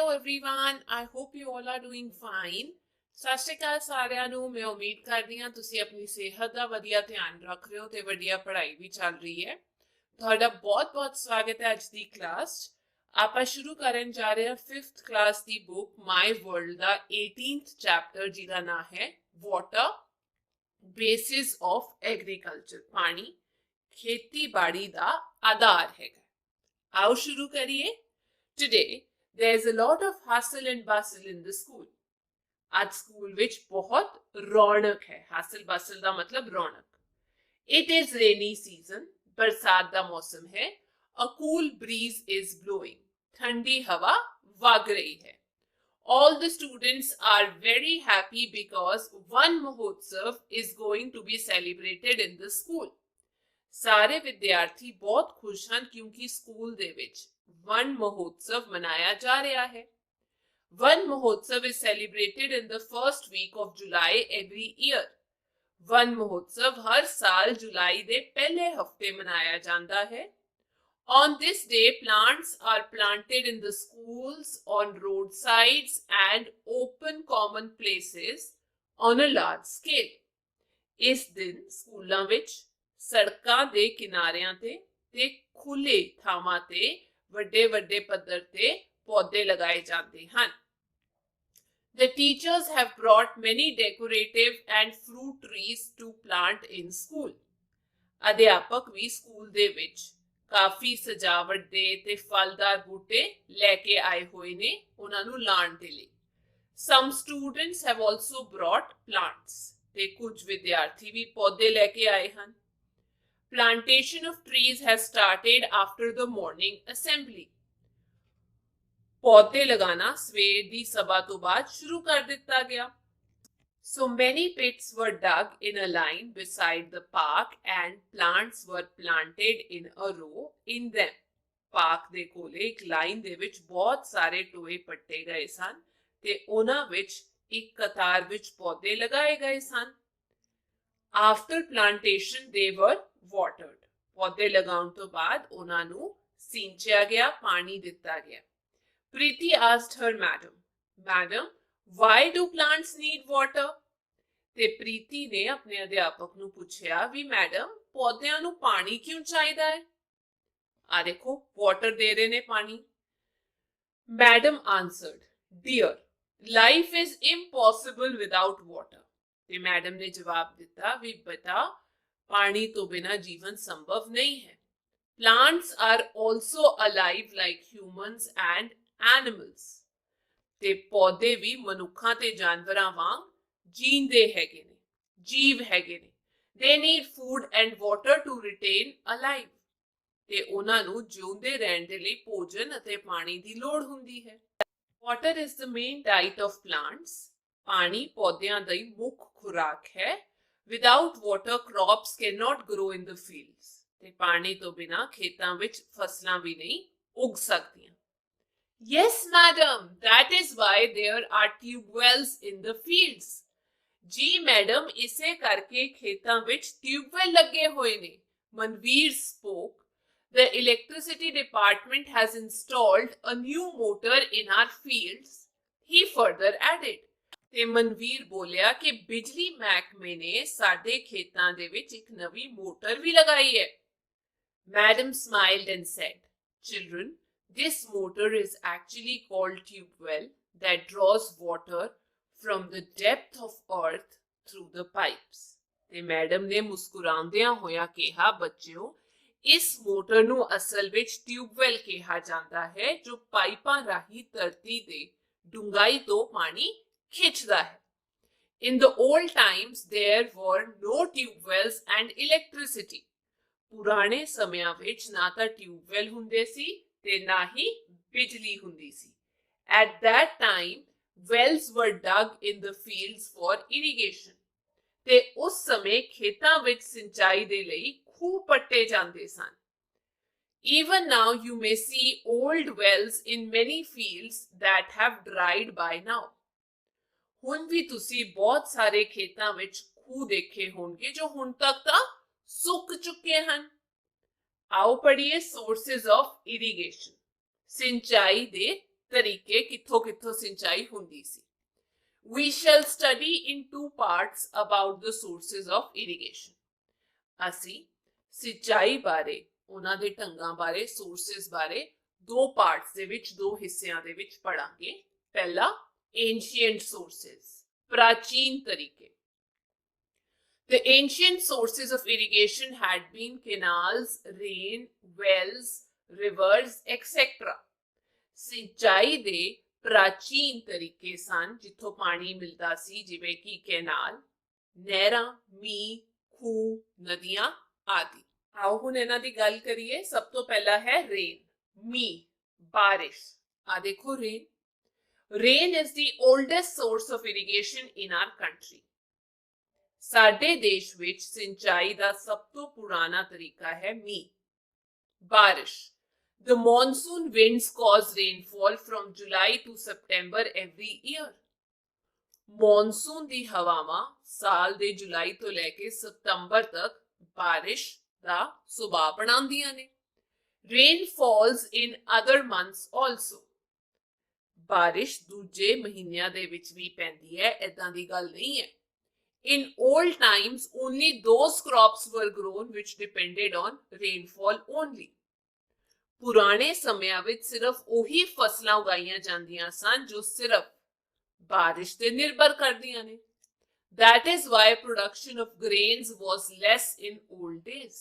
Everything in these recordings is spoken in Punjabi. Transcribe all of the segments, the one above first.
Hello everyone, I hope you all are doing fine. ਸਤਿ ਸ਼੍ਰੀ ਅਕਾਲ ਸਾਰਿਆਂ ਨੂੰ। ਮੈਂ ਉਮੀਦ ਕਰਦੀ ਹਾਂ ਤੁਸੀਂ ਆਪਣੀ ਸਿਹਤ ਦਾ ਵਧੀਆ ਧਿਆਨ ਰੱਖ ਰਹੇ ਹੋ ਤੇ ਵਧੀਆ ਪੜ੍ਹਾਈ ਵੀ ਚੱਲ ਰਹੀ ਹੈ। ਤੁਹਾਡਾ ਬਹੁਤ-ਬਹੁਤ ਸਵਾਗਤ ਹੈ ਅੱਜ ਦੀ ਕਲਾਸ 'ਚ। ਆਪਾਂ ਸ਼ੁਰੂ ਕਰਨ ਜਾ ਰਹੇ ਹਾਂ 5th ਕਲਾਸ ਦੀ ਬੁੱਕ ਮਾਈ ਵਰਲਡ ਦਾ 18th ਚੈਪਟਰ ਜਿਹਦਾ ਨਾਮ ਹੈ ਵਾਟਰ ਬੇਸਿਸ ਆਫ ਐਗਰੀਕਲਚਰ। ਪਾਣੀ ਖੇਤੀਬਾੜੀ ਦਾ ਆਧਾਰ ਹੈਗਾ। आओ शुरू करिए। Today there is a lot of hustle and bustle in the school. आज स्कूल विच बहुत रौनक है। हसल बसल दा मतलब रौनक। It is rainy season. बरसात दा मौसम है। A cool breeze is blowing. ठंडी हवा वग रही है। All the students are very happy because one Mahotsav is going to be celebrated in the school. ਸਾਰੇ ਵਿਦਿਆਰਥੀ ਬਹੁਤ ਖੁਸ਼ ਹਨ ਕਿਉਂਕਿ ਸਕੂਲ ਦੇ ਵਿੱਚ ਵਨ ਮਹੋਤਸਵ ਮਨਾਇਆ ਜਾ ਰਿਹਾ ਹੈ। One Mahotsav is celebrated in the first week of July every year. Van Mahotsav ਹਰ ਸਾਲ ਜੁਲਾਈ ਦੇ ਪਹਿਲੇ ਹਫਤੇ ਮਨਾਇਆ ਜਾਂਦਾ ਹੈ। On this day, plants are planted in the schools, on roadsides and open common places on a large scale. ਇਸ ਦਿਨ ਸਕੂਲਾਂ ਵਿੱਚ ਸੜਕਾਂ ਦੇ ਕਿਨਾਰਿਆਂ ਤੇ ਖੁੱਲੇ ਥਾਵਾਂ ਤੇ ਵੱਡੇ ਪੱਧਰ ਤੇ ਪੌਦੇ ਲਗਾਏ ਜਾਂਦੇ ਹਨ। The teachers have brought many decorative and fruit trees to plant in school. ਅਧਿਆਪਕ ਵੀ ਸਕੂਲ ਦੇ ਵਿੱਚ ਕਾਫੀ ਸਜਾਵਟ ਦੇ ਤੇ ਫਲਦਾਰ ਬੂਟੇ ਲੈ ਕੇ ਆਏ ਹੋਏ ਨੇ ਉਹਨਾਂ ਨੂੰ ਲਾਉਣ ਦੇ ਲਈ। Some students have also brought plants. ਤੇ ਕੁਝ ਵਿਦਿਆਰਥੀ ਵੀ ਪੌਦੇ ਲੈ ਕੇ ਆਏ ਹਨ। Plantation of trees has started after the morning assembly. पौधे लगाना सवेर दी सभा तो बाद शुरू कर दिता गया। So many pits were dug in a line beside the park and plants were planted in a row in them. Park दे कोले एक लाइन दे विच बहुत सारे टोए पट्टे गए सन ते उन्हां विच एक कतार विच पौधे लगाए गए सन। After plantation they were watered. पौधे लगाउण तो बाद उन्हां नू सींचिया गया, पानी दिता गया। Preeti asked her madam, why do plants need water? ਤੇ ਪ੍ਰੀਤੀ ਨੇ ਆਪਣੇ ਅਧਿਆਪਕ ਨੂੰ ਪੁੱਛਿਆ ਵੀ ਮੈਡਮ ਪੌਦਿਆਂ ਨੂੰ ਪਾਣੀ ਕਿਉਂ ਚਾਹੀਦਾ ਹੈ? ਆ ਦੇਖੋ ਵਾਟਰ ਦੇ ਰਹੇ ਨੇ ਪਾਣੀ। Madam answered, dear, life is impossible without water. ਤੇ ਮੈਡਮ ਨੇ ਜਵਾਬ ਦਿੱਤਾ ਵੀ ਬੇਟਾ ਪਾਣੀ ਤੋਂ ਬਿਨਾ ਜੀਵਨ ਸੰਭਵ ਨਹੀਂ ਹੈ। Plants are also alive like humans and animals. ਤੇ ਪੌਦੇ ਵੀ ਮਨੁੱਖਾਂ ਤੇ ਜਾਨਵਰਾਂ ਵਾਂਗ ਜੀਂਦੇ ਹੈਗੇ ਨੇ, ਜੀਵ ਹੈਗੇ ਨੇ। They need food and water to retain alive. ਤੇ ਉਹਨਾਂ ਨੂੰ ਜਿਉਂਦੇ ਰਹਿਣ ਦੇ ਲਈ ਭੋਜਨ ਅਤੇ ਪਾਣੀ ਦੀ ਲੋੜ ਹੁੰਦੀ ਹੈ। Water is the main diet of plants. ਪਾਣੀ ਪੌਦਿਆਂ ਦੀ ਮੁੱਖ ਖੁਰਾਕ ਹੈ। Without water, crops cannot grow in the fields. ਤੇ ਪਾਣੀ ਤੋਂ ਬਿਨਾ ਖੇਤਾਂ ਵਿੱਚ ਫਸਲਾਂ ਵੀ ਨਹੀਂ ਉਗ ਸਕਦੀਆਂ। Yes, madam, that is why there are tube wells in the fields. ਜੀ ਮੈਡਮ ਇਸੇ ਕਰਕੇ ਖੇਤਾਂ ਵਿੱਚ ਟਿਊਬਵੈਲ ਲੱਗੇ ਹੋਏ ਨੇ। Manveer spoke. The electricity department has installed a new motor in our fields. He further added. ਤੇ ਮਨਵੀਰ ਬੋਲਿਆ ਕਿ ਬਿਜਲੀ ਮਹਿਕਮੇ ਨੇ ਸਾਡੇ ਖੇਤਾਂ ਦੇ ਵਿੱਚ ਇੱਕ ਨਵੀਂ ਮੋਟਰ ਵੀ ਲਗਾਈ ਹੈ। Madam smiled and said, children, this motor is actually called tube well that draws water from the depth of earth through the pipes. ਤੇ ਮੈਡਮ ਨੇ ਮੁਸਕਰਾਉਂਦਿਆਂ ਹੋਇਆ ਕਿਹਾ ਬੱਚਿਓ ਇਸ ਮੋਟਰ ਨੂੰ ਅਸਲ ਵਿੱਚ ਟਿਊਬਵੈਲ ਕਿਹਾ ਜਾਂਦਾ ਹੈ ਜੋ ਪਾਈਪਾਂ ਰਾਹੀਂ ਧਰਤੀ ਦੇ ਡੂੰਘਾਈ ਤੋਂ ਪਾਣੀ ਖਿੱਚਦਾ ਹੈ। In the old times there were no tube wells and electricity. ਪੁਰਾਣੇ ਸਮਿਆਂ ਵਿੱਚ ਨਾ ਤਾਂ ਟਿਊਬਵੈਲ ਹੁੰਦੇ ਸੀ ਤੇ ਨਾ ਹੀ ਬਿਜਲੀ ਹੁੰਦੀ ਸੀ। At that time wells were dug in the fields for irrigation. ਤੇ ਉਸ ਸਮੇਂ ਖੇਤਾਂ ਵਿੱਚ ਸਿੰਚਾਈ ਦੇ ਲਈ ਖੂਹ ਪੱਟੇ ਜਾਂਦੇ ਸਨ। Even now you may see old wells in many fields that have dried by now. ਹੁਣ ਵੀ ਤੁਸੀਂ ਬਹੁਤ ਸਾਰੇ ਖੇਤਾਂ ਵਿੱਚ ਖੂਹ ਦੇਖੇ ਹੋਣਗੇ ਜੋ ਹੁਣ ਤੱਕ ਤਾਂ ਸੁੱਕ ਚੁੱਕੇ ਹਨ। ਆਓ ਪੜ੍ਹੀਏ sources of irrigation. ਸਿੰਚਾਈ ਦੇ ਤਰੀਕੇ ਕਿੱਥੋਂ ਸਿੰਚਾਈ ਹੁੰਦੀ ਸੀ। We shall study in two parts about the sources of irrigation. ਅਸੀਂ ਸਿੰਚਾਈ ਬਾਰੇ, ਉਹਨਾਂ ਦੇ ਢੰਗਾਂ ਬਾਰੇ, sources ਬਾਰੇ ਦੋ ਪਾਰਟਸ ਦੇ ਵਿੱਚ, ਦੋ ਹਿੱਸਿਆਂ ਦੇ ਵਿੱਚ ਪੜਾਂਗੇ। ਪਹਿਲਾ, ancient sources, ਪ੍ਰਾਚੀਨ ਤਰੀਕੇ। The ancient sources of irrigation had been canals, rain, wells, rivers, etc. ਸਿੰਚਾਈ ਦੇ ਪ੍ਰਾਚੀਨ ਤਰੀਕੇ ਸਨ ਜਿੱਥੋਂ ਪਾਣੀ ਮਿਲਦਾ ਸੀ, ਜਿਵੇਂ ਕਿ ਕੈਨਾਲ, ਨਹਿਰਾਂ, ਮੀਂਹ, ਖੂਹ, ਨਦੀਆਂ ਆਦਿ। ਆਓ ਹੁਣ ਇਹਨਾਂ ਦੀ ਗੱਲ ਕਰੀਏ। ਸਭ ਤੋਂ ਪਹਿਲਾ ਹੈ ਰੇਨ, ਮੀਂਹ, ਬਾਰਿਸ਼। ਆ ਦੇਖੋ rain. Rain is the oldest source of irrigation in our country. ਸਾਡੇ ਦੇਸ਼ ਵਿੱਚ ਸਿੰਚਾਈ ਦਾ ਸਭ ਤੋਂ ਪੁਰਾਣਾ ਤਰੀਕਾ ਹੈ ਮੀਂਹ, ਬਾਰਿਸ਼। The monsoon winds cause rainfall from July to September every year. Monsoon ਦੀ ਹਵਾਵਾਂ ਸਾਲ ਦੇ ਜੁਲਾਈ ਤੋਂ ਲੈ ਕੇ ਸਤੰਬਰ ਤੱਕ ਬਾਰਿਸ਼ ਦਾ ਸੁਭਾਅ ਬਣਾਉਂਦੀਆਂ ਨੇ। Rain falls in other months also. ਬਾਰਿਸ਼ ਦੂਜੇ ਮਹੀਨਿਆਂ ਦੇ ਵਿੱਚ ਵੀ ਪੈਂਦੀ ਹੈ, ਏਦਾਂ ਦੀ ਗੱਲ ਨਹੀਂ ਹੈ। In old times, only those crops were grown which depended on rainfall only. ਪੁਰਾਣੇ ਸਮਿਆਂ ਵਿੱਚ ਸਿਰਫ ਉਹੀ ਫਸਲਾਂ ਉਗਾਈਆਂ ਜਾਂਦੀਆਂ ਸਨ ਜੋ ਸਿਰਫ ਬਾਰਿਸ਼ ਤੇ ਨਿਰਭਰ ਕਰਦੀਆਂ ਨੇ। That is why production of grains was less in old days.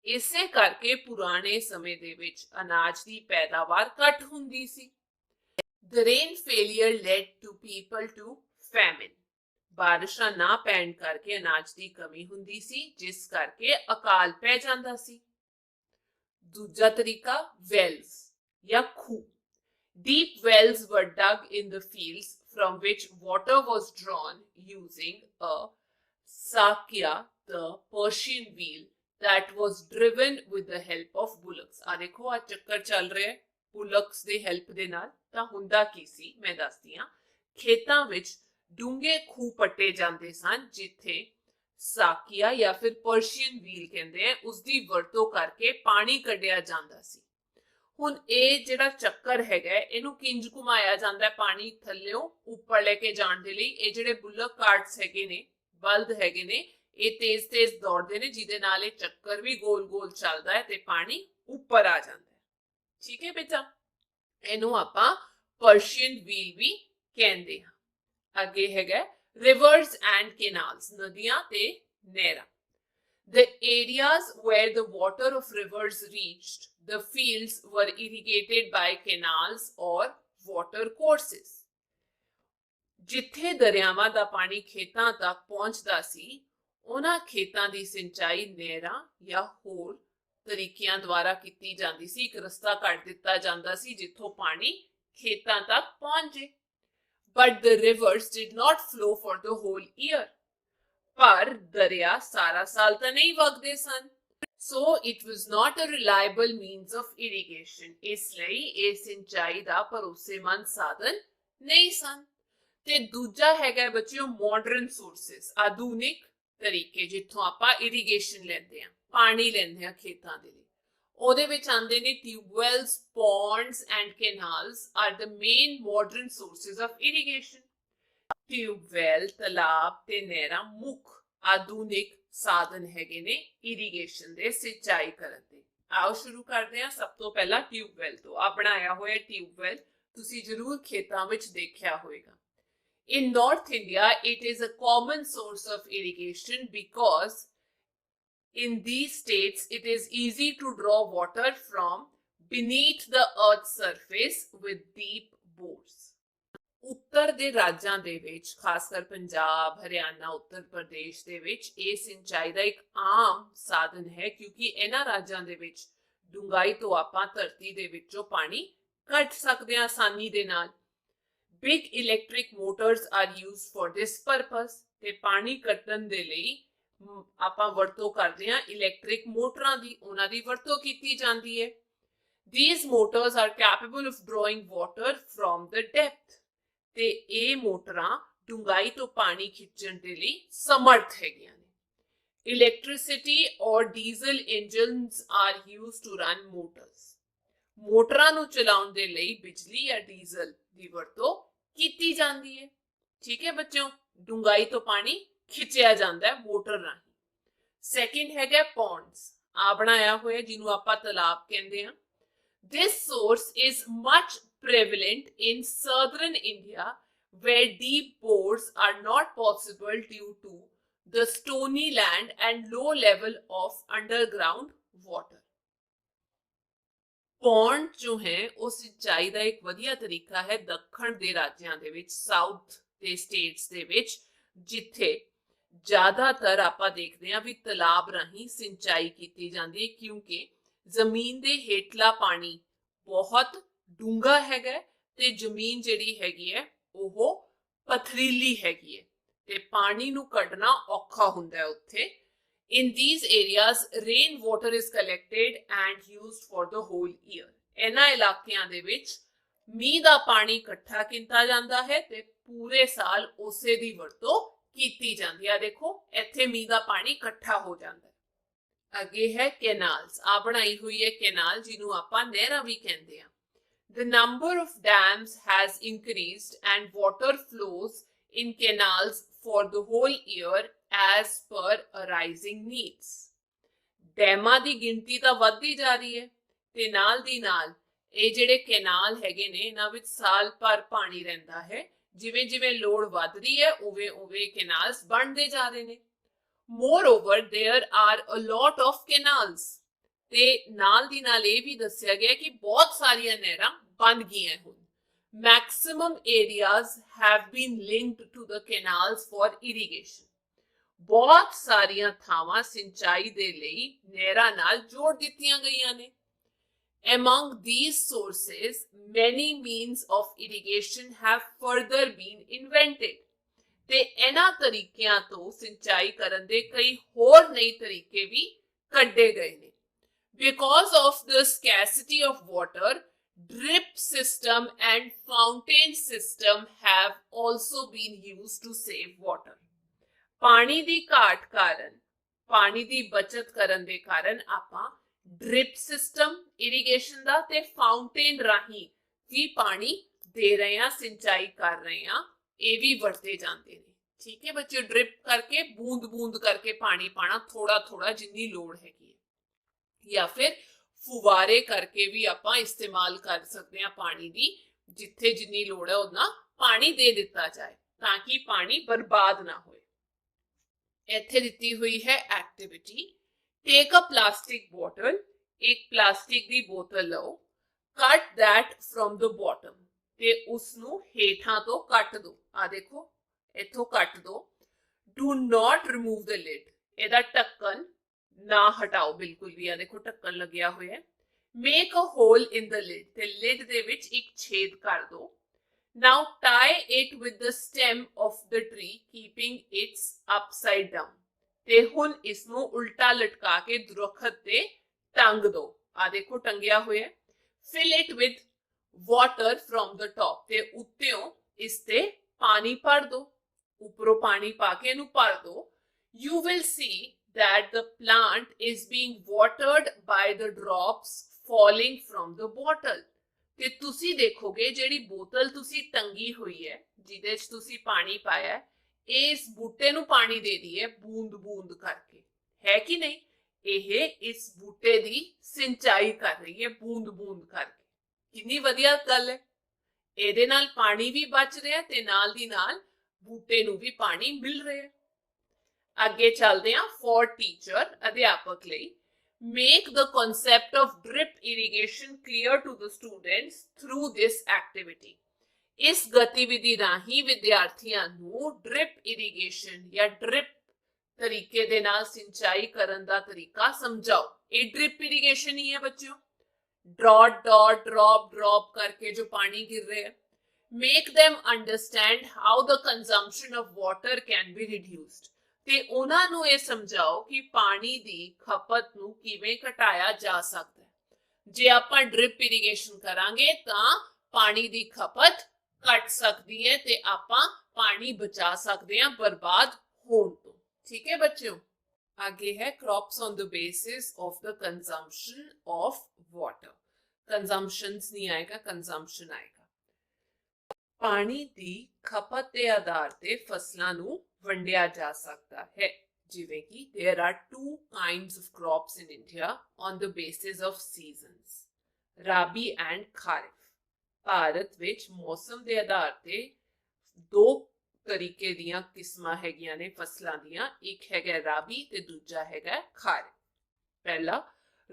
ਇਸੇ ਕਰਕੇ ਪੁਰਾਣੇ ਸਮੇਂ ਦੇ ਵਿੱਚ ਅਨਾਜ ਦੀ ਪੈਦਾਵਾਰ ਘੱਟ ਹੁੰਦੀ ਸੀ। The rain failure led to people to famine. ਬਾਰਿਸ਼ਾਂ ਨਾ ਪੈਣ ਕਰਕੇ ਅਨਾਜ ਦੀ ਕਮੀ ਹੁੰਦੀ ਸੀ, ਜਿਸ ਕਰਕੇ ਅਕਾਲ ਪੈ ਜਾਂਦਾ ਸੀ। ਦੂਜਾ ਤਰੀਕਾ ਵੈਲਸ ਜਾਂ ਖੂਹ। Deep wells were dug in the fields from which water was drawn using a sakya, the Persian wheel that was driven with the help of bullocks. ਆ ਦੇਖੋ ਆ ਚੱਕਰ ਚੱਲ ਰਿਹਾ ਹੈ bullocks ਦੇ ਹੈਲਪ ਦੇ ਨਾਲ। ਤਾਂ ਹੁੰਦਾ ਕੀ ਸੀ ਮੈਂ ਦੱਸਦੀ ਹਾਂ। ਖੇਤਾਂ ਵਿੱਚ ਡੂੰਘੇ ਖੂਹ ਪੱਟੇ ਜਾਂਦੇ ਸਨ ਜਿੱਥੇ ਸਾਕੀਆ ਜਾਂ ਫਿਰ ਪਰਸ਼ੀਅਨ ਵੀਲ ਕਹਿੰਦੇ ਆ, ਉਸ ਦੀ ਵਰਤੋਂ ਕਰਕੇ ਪਾਣੀ ਕੱਢਿਆ ਜਾਂਦਾ ਸੀ। ਹੁਣ ਇਹ ਜਿਹੜਾ ਚੱਕਰ ਹੈਗਾ ਇਹਨੂੰ ਕਿੰਜ ਘੁਮਾਇਆ ਜਾਂਦਾ ਪਾਣੀ ਥੱਲਿਓਂ ਉੱਪਰ ਲੈ ਕੇ ਜਾਣ ਦੇ ਲਈ। ਇਹ ਜਿਹੜੇ ਬੁਲਕ ਕਾਰਟਸ ਹੈਗੇ ਨੇ, ਬਲਦ ਹੈਗੇ ਨੇ, ਇਹ ਤੇਜ਼ ਦੌੜਦੇ ਨੇ, ਜਿਹਦੇ ਨਾਲ ਇਹ ਚੱਕਰ ਵੀ ਗੋਲ ਚੱਲਦਾ ਹੈ ਤੇ ਪਾਣੀ ਉੱਪਰ ਆ ਜਾਂਦਾ ਹੈ। ਠੀਕ ਹੈ ਬੇਟਾ, ਇਹਨੂੰ ਆਪਾਂ ਪਰਸ਼ੀਅਨ ਵੀਲ ਵੀ ਕਹਿੰਦੇ ਹਾਂ। ਅੱਗੇ ਹੈਗਾ rivers and canals, ਨਦੀਆਂ ਤੇ ਨਹਿਰਾਂ। The areas where the water of rivers reached the fields were irrigated by canals or water courses. ਜਿੱਥੇ ਦਰਿਆਵਾਂ ਦਾ ਪਾਣੀ ਖੇਤਾਂ ਤੱਕ ਪਹੁੰਚਦਾ ਸੀ, ਉਹਨਾਂ ਖੇਤਾਂ ਦੀ ਸਿੰਚਾਈ ਨਹਿਰਾਂ ਜਾਂ ਹੋਰ ਤਰੀਕਿਆਂ ਦੁਆਰਾ ਕੀਤੀ ਜਾਂਦੀ ਸੀ। ਇੱਕ ਰਸਤਾ ਕੱਢ ਦਿੱਤਾ ਜਾਂਦਾ ਸੀ ਜਿੱਥੋਂ ਪਾਣੀ ਖੇਤਾਂ ਤੱਕ ਪਹੁੰਚੇ। But the rivers did not flow for the whole year. ਪਰ ਦਰਿਆ ਸਾਰਾ ਸਾਲ ਤਾਂ ਨਹੀਂ ਵਗਦੇ ਸਨ। So it was not a reliable means of irrigation. ਇਸ ਲਈ ਇਹ ਸਿੰਚਾਈ ਦਾ ਭਰੋਸੇਮੰਦ ਸਾਧਨ ਨਹੀਂ ਸਨ। ਤੇ ਦੂਜਾ ਹੈਗਾ ਬੱਚਿਓ ਮਾਡਰਨ ਸੋਰਸਸ, ਆਧੁਨਿਕ ਤਰੀਕੇ ਜਿੱਥੋਂ ਆਪਾਂ ਇਰੀਗੇਸ਼ਨ ਲੈਂਦੇ ਆ, ਪਾਣੀ ਲੈਂਦੇ ਆ ਖੇਤਾਂ ਦੇ ਲਈ। ਉਹਦੇ ਵਿੱਚ ਆਉਂਦੇ ਨੇ tubewells, ponds and canals are the main modern sources of irrigation. Tubewell, ਤਲਾਬ ਤੇ ਨਹਿਰਾਂ ਮੁੱਖ ਆਧੁਨਿਕ ਸਾਧਨ ਹੈਗੇ ਨੇ ਇਰੀਗੇਸ਼ਨ ਦੇ, ਸਿੰਚਾਈ ਕਰਨ ਦੇ। ਆਓ ਸ਼ੁਰੂ ਕਰਦੇ ਹਾਂ ਸਭ ਤੋਂ ਪਹਿਲਾਂ ਟਿਊਬਵੈਲ ਤੋਂ। ਆ ਬਣਾਇਆ ਹੋਇਆ ਟਿਊਬਵੈਲ ਤੁਸੀਂ ਜ਼ਰੂਰ ਖੇਤਾਂ ਵਿੱਚ ਦੇਖਿਆ ਹੋਵੇਗਾ। In North India, it is a common source of irrigation because in these states, it is easy to draw water from beneath the earth's surface with deep bores. ਉੱਤਰ ਦੇ ਰਾਜਾਂ ਦੇ ਵਿੱਚ, ਖਾਸ ਕਰ ਪੰਜਾਬ, ਹਰਿਆਣਾ, ਉੱਤਰ ਪ੍ਰਦੇਸ਼ ਦੇ ਵਿੱਚ ਇਹ ਸਿੰਚਾਈ ਦਾ ਇੱਕ ਆਮ ਸਾਧਨ ਹੈ ਕਿਉਂਕਿ ਇਹਨਾਂ ਰਾਜਾਂ ਦੇ ਵਿੱਚ ਡੂੰਘਾਈ ਤੋਂ ਆਪਾਂ ਧਰਤੀ ਦੇ ਵਿੱਚੋਂ ਪਾਣੀ ਕੱਢ ਸਕਦੇ ਹਾਂ ਆਸਾਨੀ ਦੇ ਨਾਲ। Big electric motors are used for this purpose. ਤੇ ਪਾਣੀ ਕੱਢਣ ਦੇ ਲਈ ਆਪਾਂ ਵਰਤੋਂ ਕਰਦੇ ਹਾਂ ਇਲੈਕਟ੍ਰਿਕ ਮੋਟਰਾਂ ਦੀ, ਉਹਨਾਂ ਦੀ ਵਰਤੋਂ ਕੀਤੀ ਜਾਂਦੀ ਹੈ। These motors are capable of drawing water from the depth. ਤੇ ਇਹ ਮੋਟਰਾਂ ਡੂੰਘਾਈ ਤੋਂ ਪਾਣੀ ਖਿੱਚਣ ਦੇ ਲਈ ਸਮਰਥ ਹੈਗੀਆਂ ਨੇ। Electricity or diesel engines are used to run motors. ਮੋਟਰਾਂ ਨੂੰ ਚਲਾਉਣ ਦੇ ਲਈ ਬਿਜਲੀ ਜਾਂ ਡੀਜ਼ਲ ਦੀ ਵਰਤੋਂ ਕੀਤੀ ਜਾਂਦੀ ਹੈ। ਠੀਕ ਹੈ ਬੱਚਿਓ, ਡੂੰਘਾਈ ਤੋਂ ਪਾਣੀ ਖਿੱਚਿਆ ਜਾਂਦਾ ਹੈ ਮੋਟਰ ਰਾਹੀਂ। ਸੈਕਿੰਡ ਹੈਗਾ ਪੌਂਡਸ, ਆ ਬਣਾਇਆ ਹੋਇਆ ਜਿਹਨੂੰ ਆਪਾਂ ਤਲਾਬ ਕਹਿੰਦੇ ਆ। This source is much prevalent in southern India where deep bores are not possible due to the stony land and low level of underground water. Pound ਜੋ ਹੈ ਉਹ ਸਿੰਚਾਈ ਦਾ ਇੱਕ ਵਧੀਆ ਤਰੀਕਾ ਹੈ ਦੱਖਣ ਦੇ ਰਾਜਾਂ ਦੇ ਵਿੱਚ, ਸਾਊਥ ਦੇ ਸਟੇਟਸ ਦੇ ਵਿੱਚ, ਜਿੱਥੇ ਜ਼ਿਆਦਾਤਰ ਆਪਾਂ ਦੇਖਦੇ ਹਾਂ ਵੀ ਤਲਾਬ ਰਾਹੀਂ ਸਿੰਚਾਈ ਕੀਤੀ ਜਾਂਦੀ ਹੈ, ਕਿਉਂਕਿ ਜ਼ਮੀਨ ਦੇ ਹੇਠਲਾ ਪਾਣੀ ਬਹੁਤ ਡੂੰਘਾ ਹੈਗਾ ਤੇ ਜ਼ਮੀਨ ਜਿਹੜੀ ਹੈਗੀ ਹੈ ਉਹ ਪਥਰੀਲੀ ਹੈਗੀ ਹੈ ਤੇ ਪਾਣੀ ਨੂੰ ਕੱਢਣਾ ਔਖਾ ਹੁੰਦਾ ਹੈ ਉੱਥੇ। In these areas, rain water is collected and used for the whole year. ਇਹਨਾਂ ਇਲਾਕਿਆਂ ਦੇ ਵਿੱਚ ਮੀਂਹ ਦਾ ਪਾਣੀ ਇਕੱਠਾ ਕੀਤਾ ਜਾਂਦਾ ਹੈ ਤੇ ਪੂਰੇ ਸਾਲ ਉਸੇ ਦੀ ਵਰਤੋਂ ਕੀਤੀ ਜਾਂਦੀ ਹੈ। ਦੇਖੋ ਇੱਥੇ ਮੀਂਹ ਦਾ ਪਾਣੀ ਇਕੱਠਾ ਹੋ ਜਾਂਦਾ ਹੈ। ਅੱਗੇ ਹੈ ਕੈਨਾਲਸ, ਆ ਬਣਾਈ ਹੋਈ ਹੈ ਕੈਨਾਲ ਜਿਹਨੂੰ ਆਪਾਂ ਨਹਿਰਾਂ ਵੀ ਕਹਿੰਦੇ ਆ। The number of dams has increased and water flows in canals for the whole year as per arising needs. ਡੈਮਾਂ ਦੀ ਗਿਣਤੀ ਤਾਂ ਵੱਧਦੀ ਜਾ ਰਹੀ ਹੈ ਤੇ ਨਾਲ ਦੀ ਨਾਲ ਇਹ ਜਿਹੜੇ ਕੈਨਾਲ ਹੈਗੇ ਨੇ ਇਹਨਾਂ ਵਿੱਚ ਸਾਲ ਭਰ ਪਾਣੀ ਰਹਿੰਦਾ ਹੈ। ਜਿਵੇਂ ਜਿਵੇਂ ਲੋੜ ਵੱਧ ਰਹੀ ਹੈ ਉਵੇਂ ਉਵੇਂ ਕੈਨਾਲਸ ਬਣਦੇ ਜਾ ਰਹੇ ਨੇ। Moreover, there are a lot of canals. ਤੇ ਨਾਲ ਦੀ ਨਾਲ ਇਹ ਵੀ ਦੱਸਿਆ ਗਿਆ ਕਿ ਬਹੁਤ ਸਾਰੀਆਂ ਨਹਿਰਾਂ ਬਣ ਗਈਆਂ ਹੁਣ। Maximum areas have been linked to the canals for irrigation. ਬਹੁਤ ਸਾਰੀਆਂ ਥਾਵਾਂ ਸਿੰਚਾਈ ਦੇ ਲਈ ਨਹਿਰਾਂ ਨਾਲ ਜੋੜ ਦਿੱਤੀਆਂ ਗਈਆਂ ਨੇ। Among these sources, many means of irrigation have further been invented. ਤੇ ਇਹਨਾਂ ਤਰੀਕਿਆਂ ਤੋਂ ਸਿੰਚਾਈ ਕਰਨ ਦੇ ਕਈ ਹੋਰ ਨਵੇਂ ਤਰੀਕੇ ਵੀ ਕੱਢੇ ਗਏ ਨੇ। Because of the scarcity of water, drip system and fountain system have also been used to save water. ਪਾਣੀ ਦੀ ਘਾਟ ਕਾਰਨ, ਪਾਣੀ ਦੀ ਬਚਤ ਕਰਨ ਦੇ ਕਾਰਨ ਆਪਾਂ ਡ੍ਰਿਪ ਸਿਸਟਮ ਇਰੀਗੇਸ਼ਨ ਦਾ ਤੇ ਫਾਊਂਟੇਨ ਰਾਹੀਂ ਵੀ ਪਾਣੀ ਦੇ ਰਹੇ ਹਾਂ, ਸਿੰਚਾਈ ਕਰ ਰਹੇ ਹਾਂ, ਇਹ ਵੀ ਵਰਤੇ ਜਾਂਦੇ ਨੇ। ਠੀਕ ਹੈ ਬੱਚਿਓ, ਡ੍ਰਿਪ ਕਰਕੇ ਬੂੰਦ ਬੂੰਦ ਕਰਕੇ ਪਾਣੀ ਪਾਣਾ, ਥੋੜਾ ਥੋੜਾ ਜਿੰਨੀ ਲੋੜ ਹੈਗੀ ਹੈ, ਜਾਂ ਫਿਰ ਫੁਵਾਰੇ ਕਰਕੇ ਵੀ ਆਪਾਂ ਇਸਤੇਮਾਲ ਕਰ ਸਕਦੇ ਹਾਂ ਪਾਣੀ ਦੀ, ਜਿੱਥੇ ਜਿੰਨੀ ਲੋੜ ਹੈ ਉਹਨਾਂ ਪਾਣੀ ਦੇ ਦਿੱਤਾ ਜਾਏ ਤਾਂ ਕਿ ਪਾਣੀ ਬਰਬਾਦ ਨਾ ਹੋਏ। ਇੱਥੇ ਦਿੱਤੀ ਹੋਈ ਹੈ ਐਕਟੀਵਿਟੀ, ਟੇਕ ਅ ਪਲਾਸਟਿਕ ਬੋਟਲ, ਇੱਕ ਪਲਾਸਟਿਕ ਦੀ ਬੋਤਲ ਲਓ, ਕੱਟ ਦੈਟ ਫਰੋਮ ਦ ਬੋਟਮ, ਤੇ ਉਸ ਨੂੰ ਹੇਠਾਂ ਤੋਂ ਕੱਟ ਦੋ। ਆ ਦੇਖੋ ਇੱਥੋਂ ਕੱਟ ਦੋ। Do not remove the lid, ਇਹਦਾ ਢੱਕਣ ਨਾ ਹਟਾਓ ਬਿਲਕੁਲ ਵੀ। ਆ ਦੇਖੋ ਢੱਕਣ ਲੱਗਿਆ ਹੋਇਆ ਹੈ। Make a hole in the lid, ਤੇ ਲਿਡ ਦੇ ਵਿੱਚ ਇੱਕ ਛੇਦ ਕਰ ਦੋ। Now tie it with the stem of the tree, keeping it upside down. ਤੇ ਹੁਣ ਇਸ ਨੂੰ ਉਲਟਾ ਲਟਕਾ ਕੇ ਦਰਖਤ ਤੇ ਟੰਗ ਦੋ। ਆ ਦੇਖੋ ਟੰਗਿਆ ਹੋਇਆ। Fill it with water from the top, ਤੇ ਉੱਤੋਂ ਇਸ ਤੇ ਪਾਣੀ ਭਰ ਦੋ, ਉੱਪਰੋਂ ਪਾਣੀ ਪਾ ਕੇ ਇਹਨੂੰ ਭਰ ਦੋ। You will see that the plant is being watered by the drops falling from the bottle. ਤੇ ਤੁਸੀਂ ਦੇਖੋਗੇ ਜਿਹੜੀ ਬੋਤਲ ਤੁਸੀਂ ਟੰਗੀ ਹੋਈ ਹੈ, ਜਿਹਦੇ 'ਚ ਤੁਸੀਂ ਪਾਣੀ ਪਾਇਆ, ਇਹ ਇਸ ਬੂਟੇ ਨੂੰ ਪਾਣੀ ਦੇ ਰਹੀ ਹੈ ਬੂੰਦ ਬੂੰਦ ਕਰਕੇ, ਹੈ ਕਿ ਨਹੀਂ? ਇਹ ਇਸ ਬੂਟੇ ਦੀ ਸਿੰਚਾਈ ਕਰ ਰਹੀ ਹੈ ਬੂੰਦ ਬੂੰਦ ਕਰਕੇ। ਕਿੰਨੀ ਵਧੀਆ ਗੱਲ ਹੈ। ਇਹਦੇ ਨਾਲ ਪਾਣੀ ਵੀ ਬਚ ਰਿਹਾ ਤੇ ਨਾਲ ਦੀ ਨਾਲ ਬੂਟੇ ਨੂੰ ਵੀ ਪਾਣੀ ਮਿਲ ਰਿਹਾ। ਅੱਗੇ ਚੱਲਦੇ ਹਾਂ ਫॉर ਟੀਚਰ, ਅਧਿਆਪਕ ਲਈ। Make the concept of drip irrigation clear to the students through this activity. ਇਸ ਗਤੀਵਿਧੀ ਰਾਹੀਂ ਵਿਦਿਆਰਥੀਆਂ ਨੂੰ ਡ੍ਰਿਪ ਇਰੀਗੇਸ਼ਨ ਜਾਂ ਡ੍ਰਿਪ ਤਰੀਕੇ ਦੇ ਨਾਲ ਸਿੰਚਾਈ ਕਰਨ ਦਾ ਤਰੀਕਾ ਸਮਝਾਓ। ਇਹ ਡ੍ਰਿਪ ਇਰੀਗੇਸ਼ਨ ਹੀ ਹੈ ਬੱਚਿਓ, ਡॉट डॉट ड्रॉप ड्रॉप करके जो पानी गिर रहे हैं। Make them understand how the consumption of water can be reduced. ਤੇ ਉਹਨਾਂ ਨੂੰ ਇਹ ਸਮਝਾਓ ਕਿ ਪਾਣੀ ਦੀ ਖਪਤ ਨੂੰ ਕਿਵੇਂ ਘਟਾਇਆ ਜਾ ਸਕਦਾ ਹੈ। ਜੇ ਆਪਾਂ ਡ੍ਰਿਪ ਇਰੀਗੇਸ਼ਨ ਕਰਾਂਗੇ ਤਾਂ ਪਾਣੀ ਦੀ ਖਪਤ ਘਟ ਸਕਦੀ ਹੈ ਤੇ ਆਪਾਂ ਪਾਣੀ ਬਚਾ ਸਕਦੇ ਹਾਂ ਬਰਬਾਦ ਹੋਣ ਤੋਂ। ਠੀਕ ਹੈ ਬੱਚਿਓ, ਅੱਗੇ ਹੈ crops on the basis of the consumption of water. ਕੰਜ਼ੰਪਸ਼ਨਸ ਨਹੀਂ ਆਏਗਾ, ਕੰਜ਼ੰਪਸ਼ਨ ਆਏਗਾ। ਪਾਣੀ ਦੀ ਖਪਤ ਦੇ ਆਧਾਰ ਤੇ ਫਸਲਾਂ ਨੂੰ ਵੰਡਿਆ ਜਾ ਸਕਦਾ ਹੈ, ਜਿਵੇਂ ਕਿ there are two kinds of crops in India on the basis of seasons, Rabi and ਖਾਰਿਫ। Bharat ਵਿੱਚ ਮੌਸਮ ਦੇ ਆਧਾਰ ਤੇ ਦੋ ਤਰੀਕੇ ਦੀਆਂ ਕਿਸਮਾਂ ਹੈਗੀਆਂ ਨੇ ਫਸਲਾਂ ਦੀਆਂ, ਇੱਕ ਹੈਗਾ ਰਾਬੀ ਤੇ ਦੂਜਾ ਹੈਗਾ ਖਾਰਿਫ। ਪਹਿਲਾ,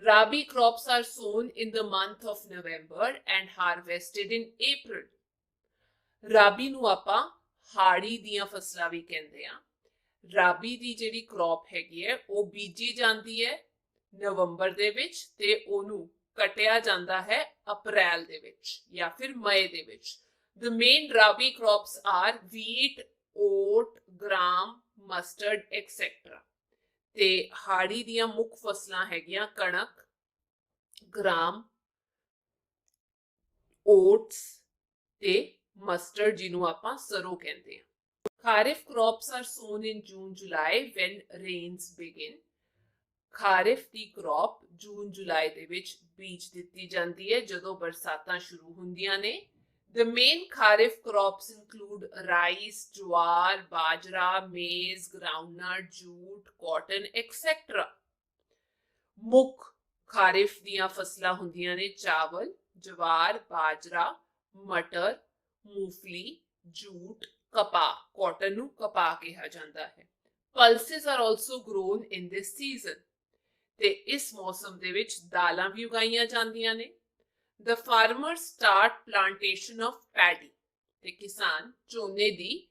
Rabi crops are sown in the month of November and harvested in April। Rabi ਨੂੰ ਆਪਾਂ ਹਾੜੀ ਦੀਆਂ ਫਸਲਾਂ ਵੀ ਕਹਿੰਦੇ ਆ। ਰਾਬੀ ਦੀ ਜਿਹੜੀ ਕ੍ਰੌਪ ਹੈਗੀ ਹੈ ਉਹ ਬੀਜੀ ਜਾਂਦੀ ਹੈ ਨਵੰਬਰ ਦੇ ਵਿੱਚ ਤੇ ਉਹਨੂੰ ਕਟਿਆ ਜਾਂਦਾ ਹੈ ਅਪ੍ਰੈਲ ਦੇ ਵਿੱਚ ਜਾਂ ਫਿਰ ਮਈ ਦੇ ਵਿੱਚ। The main rabi crops are wheat, oat, gram, mustard, etc. ਤੇ ਹਾੜੀ ਦੀਆਂ ਮੁੱਖ ਫਸਲਾਂ ਹੈਗੀਆਂ ਕਣਕ, ਗ੍ਰਾਮ, ਓਟਸ ਤੇ ਮਸਟਰਡ ਜਿਹਨੂੰ ਆਪਾਂ ਸਰੋਂ ਕਹਿੰਦੇ ਆ। Kharif crops are sown in June, July when rains begin. ਖਾਰਿਫ the crop ਜੂਨ ਜੁਲਾਈ ਦੇ ਵਿੱਚ ਬੀਜ ਦਿੱਤੀ ਜਾਂਦੀ ਹੈ ਜਦੋਂ ਬਰਸਾਤਾਂ ਸ਼ੁਰੂ ਹੁੰਦੀਆਂ ਨੇ। The main kharif crops include rice, jowar, bajra, maize, groundnut, jute, cotton, etc. ਮੁੱਖ ਖਾਰਿਫ ਦੀਆਂ ਫਸਲਾਂ ਹੁੰਦੀਆਂ ਨੇ ਚਾਵਲ, ਜਵਾਰ, ਬਾਜਰਾ, ਮਟਰ, ਮੂੰਗਫਲੀ, ਜੂਟ, ਕਪਾਹ। ਕਾਟਨ ਨੂੰ ਕਪਾਹ ਕਿਹਾ ਜਾਂਦਾ ਹੈ। Pulses are also grown in this season. ਤੇ ਇਸ ਮੌਸਮ ਦੇ ਵਿੱਚ ਦਾਲਾਂ ਵੀ ਉਗਾਈਆਂ ਜਾਂਦੀਆਂ ਨੇ। The farmers start plantation of paddy. ਤੇ ਕਿਸਾਨ ਝੋਨੇ ਦੀ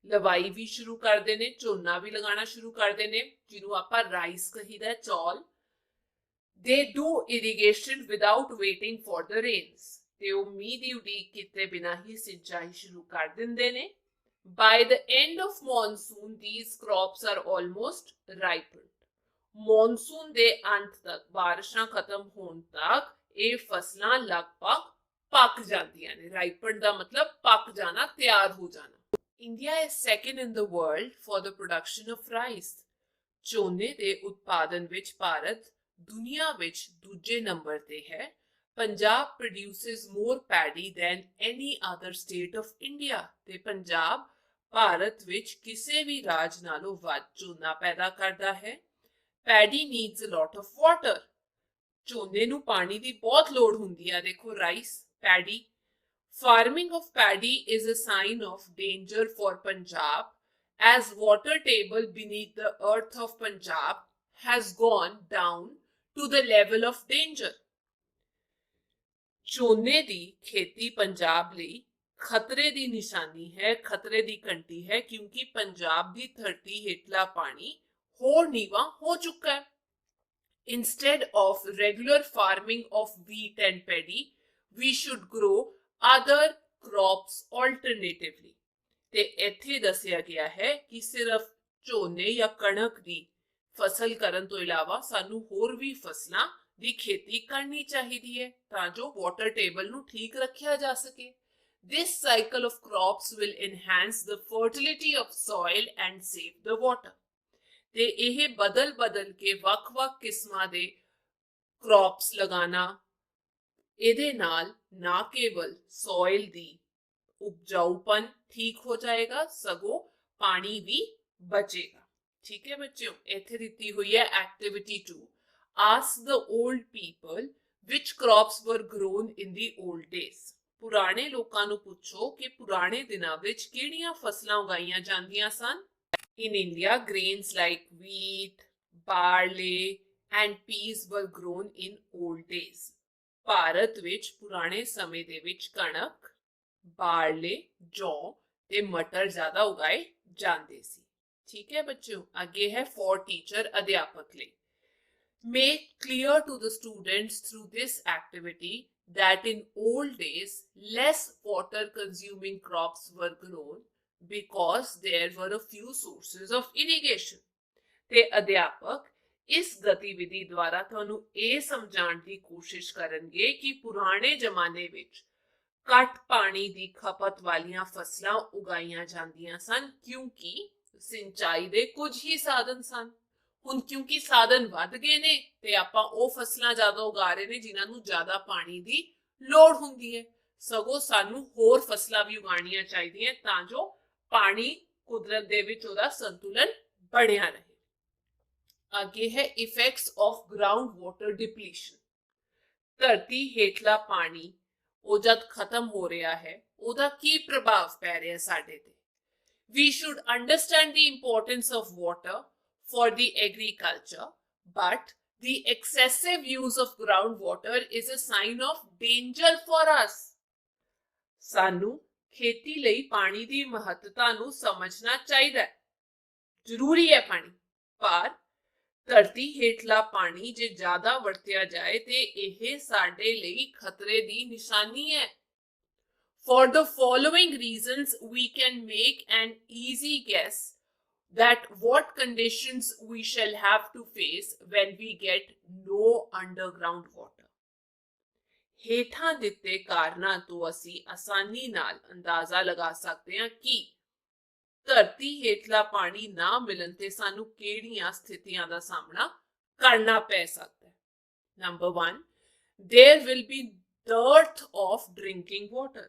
ਲਵਾਈ ਵੀ ਸ਼ੁਰੂ ਕਰਦੇ ਨੇ, ਝੋਨਾ ਵੀ ਲਗਾਉਣਾ ਸ਼ੁਰੂ ਕਰਦੇ ਨੇ, ਜਿਹਨੂੰ ਆਪਾਂ ਰਾਈਸ ਕਹੀਦਾ, ਚੌਲ। They do irrigation without waiting for the rains. ਤੇ ਉਹ ਮੀਂਹ ਦੀ ਉਡੀਕ ਕੀਤੇ ਬਿਨਾਂ ਹੀ ਸਿੰਚਾਈ ਸ਼ੁਰੂ ਕਰ ਦਿੰਦੇ ਨੇ। By the end of monsoon, these crops are almost ripened. Monsoon ਦੇ ਅੰਤ ਤੱਕ, ਬਾਰਿਸ਼ਾਂ ਖਤਮ ਹੋਣ ਤੱਕ ਇਹ ਫਸਲਾਂ ਲਗਭਗ ਪੱਕ ਜਾਂਦੀਆਂ ਨੇ। ਰਾਈਪਨਡ ਦਾ ਮਤਲਬ ਪੱਕ ਜਾਣਾ, ਤਿਆਰ ਹੋ ਜਾਣਾ। India is second in the world for the production of rice. ਝੋਨੇ ਦੇ ਉਤਪਾਦਨ ਵਿੱਚ ਭਾਰਤ ਦੁਨੀਆ ਵਿੱਚ ਦੂਜੇ ਨੰਬਰ ਤੇ ਹੈ। Punjab produces more paddy than any other state of India. ਤੇ ਪੰਜਾਬ ਭਾਰਤ ਵਿੱਚ ਕਿਸੇ ਵੀ ਰਾਜ ਨਾਲੋਂ ਵੱਧ ਝੋਨਾ ਪੈਦਾ ਕਰਦਾ ਹੈ। Paddy needs a lot of water. ਝੋਨੇ ਨੂੰ ਪਾਣੀ ਦੀ ਬਹੁਤ ਲੋੜ ਹੁੰਦੀ ਹੈ। ਦੇਖੋ rice, paddy. Farming of paddy is a sign of danger for Punjab as water table beneath the earth of Punjab has gone down to the level of danger. ਝੋਨੇ ਦੀ ਖੇਤੀ ਪੰਜਾਬ ਲਈ ਖਤਰੇ ਦੀ ਨਿਸ਼ਾਨੀ ਹੈ, ਖਤਰੇ ਦੀ ਘੰਟੀ ਹੈ, ਕਿਉਂਕਿ ਪੰਜਾਬ ਦੀ ਧਰਤੀ ਹੇਠਲਾ ਪਾਣੀ ਹੋਰ ਨੀਵਾ ਹੋ ਚੁੱਕਾ ਹੈ। Instead of regular farming of wheat and paddy, we should grow other crops alternatively. ਤੇ ਇੱਥੇ ਦੱਸਿਆ ਗਿਆ ਹੈ ਕਿ ਸਿਰਫ ਝੋਨੇ ਜਾਂ ਕਣਕ ਦੀ ਫਸਲ ਕਰਨ ਤੋਂ ਇਲਾਵਾ ਸਾਨੂੰ ਹੋਰ ਵੀ ਫਸਲਾਂ ਦੀ ਖੇਤੀ ਕਰਨੀ ਚਾਹੀਦੀ ਹੈ ਤਾਂ ਜੋ ਵਾਟਰ ਟੇਬਲ ਨੂੰ ਠੀਕ ਰੱਖਿਆ ਜਾ ਸਕੇ। This cycle of crops will enhance the fertility of soil and save the water. ਤੇ ਇਹ ਬਦਲ ਕੇ ਵੱਖ-ਵੱਖ ਕਿਸਮਾਂ ਦੇ ਕ੍ਰੌਪਸ ਲਗਾਣਾ, ਇਹਦੇ ਨਾਲ ਨਾ ਕੇਵਲ ਸੋਇਲ ਦੀ ਉਪਜਾਊਪਨ ਠੀਕ ਹੋ ਜਾਏਗਾ ਸਗੋਂ ਪਾਣੀ ਵੀ ਬਚੇਗਾ। ਠੀਕ ਹੈ ਬੱਚਿਓ, ਇੱਥੇ ਦਿੱਤੀ ਹੋਈ ਹੈ activity 2। Ask the old people which crops were grown in the old days. ਪੁਰਾਣੇ ਲੋਕਾਂ ਨੂੰ ਪੁੱਛੋ ਕਿ ਪੁਰਾਣੇ ਦਿਨਾਂ ਵਿੱਚ ਕਿਹੜੀਆਂ ਫਸਲਾਂ ਉਗਾਈਆਂ ਜਾਂਦੀਆਂ ਸਨ। In India, grains like wheat, barley and peas were grown in old days. Bharat ਵਿੱਚ ਪੁਰਾਣੇ ਸਮੇਂ ਦੇ ਵਿੱਚ ਕਣਕ, ਬਾਰਲੇ, ਜੌਂ ਤੇ ਮਟਰ ਜ਼ਿਆਦਾ ਉਗਾਏ ਜਾਂਦੇ ਸੀ। ਠੀਕ ਹੈ ਬੱਚਿਓ, ਅੱਗੇ ਹੈ for teacher, ਅਧਿਆਪਕ ਲਈ। Make clear to the students through this activity that in old days, less water consuming crops were grown because there were a few sources of irrigation. ਤੇ ਅਧਿਆਪਕ ਇਸ ਗਤੀਵਿਧੀ ਦੁਆਰਾ ਤੁਹਾਨੂੰ ਇਹ ਸਮਝਾਉਣ ਦੀ ਕੋਸ਼ਿਸ਼ ਕਰਨਗੇ ਕਿ ਪੁਰਾਣੇ ਜ਼ਮਾਨੇ ਵਿੱਚ ਘੱਟ ਪਾਣੀ ਦੀ ਖਪਤ ਵਾਲੀਆਂ ਫਸਲਾਂ ਉਗਾਈਆਂ ਜਾਂਦੀਆਂ ਸਨ ਕਿਉਂਕਿ ਸਿੰਚਾਈ ਦੇ ਕੁਝ ਹੀ ਸਾਧਨ ਸਨ। ਹੁਣ ਕਿਉਂਕਿ ਸਾਧਨ ਵੱਧ ਗਏ ਨੇ ਤੇ ਆਪਾਂ ਉਹ ਫਸਲਾਂ ਜ਼ਿਆਦਾ ਉਗਾ ਰਹੇ ਨੇ ਜਿਨ੍ਹਾਂ ਨੂੰ ਜ਼ਿਆਦਾ ਪਾਣੀ ਦੀ ਲੋੜ ਹੁੰਦੀ ਹੈ। ਸਗੋਂ ਸਾਨੂੰ ਹੋਰ ਫਸਲਾਂ ਵੀ ਉਗਾਉਣੀਆਂ ਚਾਹੀਦੀਆਂ ਤਾਂ ਜੋ ਪਾਣੀ ਕੁਦਰਤ ਦੇ ਵਿੱਚ ਉਹਦਾ ਸੰਤੁਲਨ ਬਣਿਆ ਰਹੇ। ਅੱਗੇ ਹੈ effects of ground water depletion. ਧਰਤੀ ਹੇਠਲਾ ਪਾਣੀ ਉਹ ਜਦ ਖਤਮ ਹੋ ਰਿਹਾ ਹੈ ਉਹਦਾ ਕੀ ਪ੍ਰਭਾਵ ਪੈ ਰਿਹਾ ਸਾਡੇ ਤੇ। We should understand the importance of water for the agriculture, but the excessive use of groundwater is a sign of danger for us. ਸਾਨੂੰ ਖੇਤੀ ਲਈ ਪਾਣੀ ਦੀ ਮਹੱਤਤਾ ਨੂੰ ਸਮਝਣਾ ਚਾਹੀਦਾ ਹੈ। ਜ਼ਰੂਰੀ ਹੈ ਪਾਣੀ, ਪਰ ਧਰਤੀ ਹੇਠਲਾ ਪਾਣੀ ਜੇ ਜ਼ਿਆਦਾ ਵਰਤਿਆ ਜਾਏ ਤੇ ਇਹ ਸਾਡੇ ਲਈ ਖਤਰੇ ਦੀ ਨਿਸ਼ਾਨੀ ਹੈ। For the following reasons, we can make an easy guess that what conditions we shall have to face when we get no underground water. ਹੇਠਾਂ ਦਿੱਤੇ ਕਾਰਨਾਂ ਤੋਂ ਅਸੀਂ ਆਸਾਨੀ ਨਾਲ ਅੰਦਾਜ਼ਾ ਲਗਾ ਸਕਦੇ ਹਾਂ ਕਿ ਧਰਤੀ ਹੇਠਲਾ ਪਾਣੀ ਨਾ ਮਿਲਣ ਤੇ ਸਾਨੂੰ ਕਿਹੜੀਆਂ ਸਥਿਤੀਆਂ ਦਾ ਸਾਹਮਣਾ ਕਰਨਾ ਪੈ ਸਕਦਾ ਹੈ। Number 1, there will be dearth of drinking water.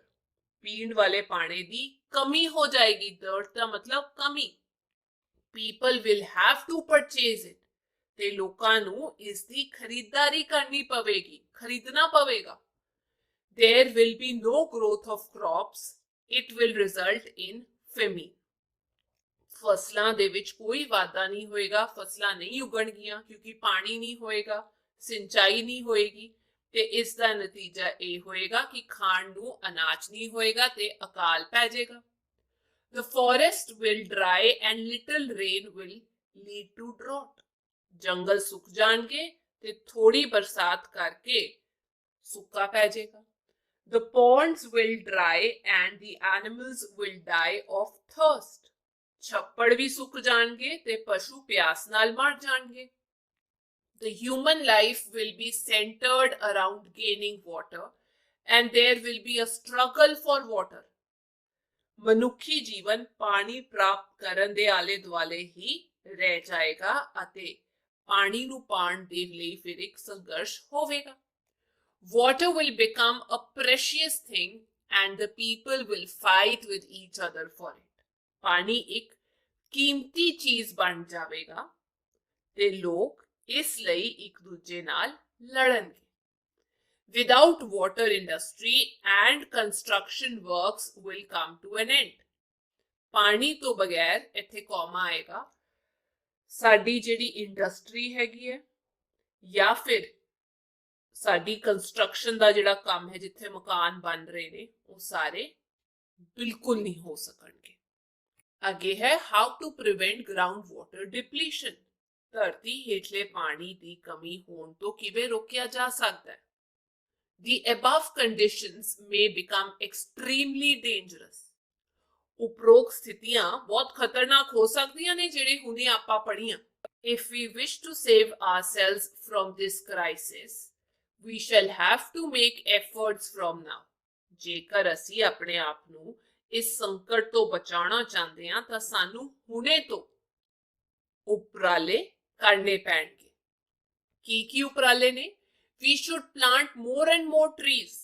ਪੀਣ ਵਾਲੇ ਪਾਣੀ ਦੀ ਕਮੀ ਹੋ ਜਾਏਗੀ। dearth ਦਾ ਮਤਲਬ ਕਮੀ। People will have to purchase it. ਤੇ ਲੋਕਾਂ ਨੂੰ ਇਸ ਦੀ ਖਰੀਦਦਾਰੀ ਕਰਨੀ ਪਵੇਗੀ, ਖਰੀਦਣਾ ਪਵੇਗਾ। There will be no growth of crops. It will result in famine. ਫਸਲਾਂ ਦੇ ਵਿੱਚ ਕੋਈ ਵਾਧਾ ਨਹੀਂ ਹੋਏਗਾ, ਫਸਲਾਂ ਨਹੀਂ ਉਗਣਗੀਆਂ ਕਿਉਂਕਿ ਪਾਣੀ ਨਹੀਂ ਹੋਏਗਾ, ਸਿੰਚਾਈ ਨਹੀਂ ਹੋਏਗੀ ਤੇ ਇਸ ਦਾ ਨਤੀਜਾ ਇਹ ਹੋਏਗਾ ਕਿ ਖਾਣ ਨੂੰ ਅਨਾਜ ਨਹੀਂ ਹੋਏਗਾ ਤੇ ਅਕਾਲ ਪੈ ਜਾਏਗਾ। The forest will dry and little rain will lead to drought. ਜੰਗਲ ਸੁੱਕ ਜਾਣਗੇ ਤੇ ਥੋੜੀ ਬਰਸਾਤ ਕਰਕੇ ਸੁੱਕਾ ਪੈ ਜਾਏਗਾ। The ponds will dry and the animals will die of thirst. ਛੱਪੜ ਵੀ ਸੁੱਕ ਜਾਣਗੇ ਤੇ ਪਸ਼ੂ ਪਿਆਸ ਨਾਲ ਮਰ ਜਾਣਗੇ। The human life will be centered around gaining water and there will be a struggle for water. ਮਨੁੱਖੀ ਜੀਵਨ ਪਾਣੀ ਪ੍ਰਾਪਤ ਕਰਨ ਦੇ ਆਲੇ ਦੁਆਲੇ ਹੀ ਰਹਿ ਜਾਏਗਾ ਅਤੇ ਪਾਣੀ ਨੂੰ ਪਾਣ ਦੇ ਲਈ ਫਿਰ ਇੱਕ ਸੰਘਰਸ਼ ਹੋਵੇਗਾ। Water will become a precious thing and the people will fight with each other for it. ਪਾਣੀ ਇੱਕ ਕੀਮਤੀ ਚੀਜ਼ ਬਣ ਜਾਵੇਗਾ ਤੇ ਲੋਕ ਇਸ ਲਈ ਇੱਕ ਦੂਜੇ ਨਾਲ ਲੜਨਗੇ। Without water, industry and construction works will come to an end. ਪਾਣੀ ਤੋਂ ਬਗੈਰ ਇੱਥੇ ਕੌਮਾ ਆਏਗਾ। ਸਾਡੀ ਜਿਹੜੀ ਇੰਡਸਟਰੀ ਹੈਗੀ ਹੈ ਜਾਂ ਫਿਰ ਸਾਡੀ ਕੰਸਟਰਕਸ਼ਨ ਦਾ ਜਿਹੜਾ ਕੰਮ ਹੈ ਜਿੱਥੇ ਮਕਾਨ ਬਣ ਰਹੇ ਨੇ ਉਹ ਸਾਰੇ ਬਿਲਕੁਲ ਨਹੀਂ ਹੋ ਸਕਣਗੇ। ਅੱਗੇ ਹੈ how to prevent ground water depletion. ਧਰਤੀ ਹੇਠਲੇ ਪਾਣੀ ਦੀ ਕਮੀ ਹੋਣ ਤੋਂ ਕਿਵੇਂ ਰੋਕਿਆ ਜਾ ਸਕਦਾ ਹੈ। The above conditions may become extremely dangerous. ਉਪਰੋਕਤ ਸਥਿਤੀਆਂ ਬਹੁਤ ਖਤਰਨਾਕ ਹੋ ਸਕਦੀਆਂ ਨੇ ਜਿਹੜੇ ਹੁਣੇ ਆਪਾਂ ਪੜ੍ਹੀਆਂ। If we wish to save ourselves from this crisis, we shall have to make efforts from now. ਜੇਕਰ ਅਸੀਂ ਆਪਣੇ ਆਪ ਨੂੰ ਇਸ ਸੰਕਟ ਤੋਂ ਬਚਾਉਣਾ ਚਾਹੁੰਦੇ ਹਾਂ ਤਾਂ ਸਾਨੂੰ ਹੁਣੇ ਤੋਂ ਉਪਰਾਲੇ ਕਰਨੇ ਪੈਣਗੇ। ਕੀ ਉਪਰਾਲੇ ਨੇ? We should plant more and more trees.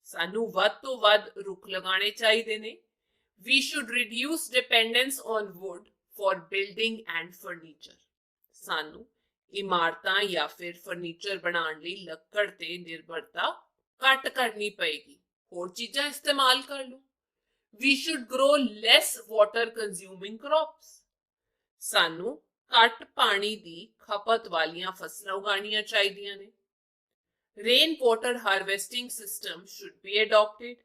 ਸਾਨੂੰ ਵੱਧ ਤੋਂ ਵੱਧ ਰੁੱਖ ਲਗਾਉਣੇ ਚਾਹੀਦੇ ਨੇ। We should reduce dependence on wood for building and furniture. ਸਾਨੂੰ ਇਮਾਰਤਾਂ ਜਾਂ ਫਿਰ ਫਰਨੀਚਰ ਬਣਾਉਣ ਲਈ ਲੱਕੜ ਤੇ ਨਿਰਭਰਤਾ ਘੱਟ ਕਰਨੀ ਪਏਗੀ, ਹੋਰ ਚੀਜ਼ਾਂ ਇਸਤੇਮਾਲ ਕਰ ਲਓ। We should grow less water consuming crops. ਸਾਨੂੰ ਘੱਟ ਪਾਣੀ ਦੀ ਖਪਤ ਵਾਲੀਆਂ ਫਸਲਾਂ ਉਗਾਉਣੀਆਂ ਚਾਹੀਦੀਆਂ ਨੇ। Rain water harvesting system should be adopted.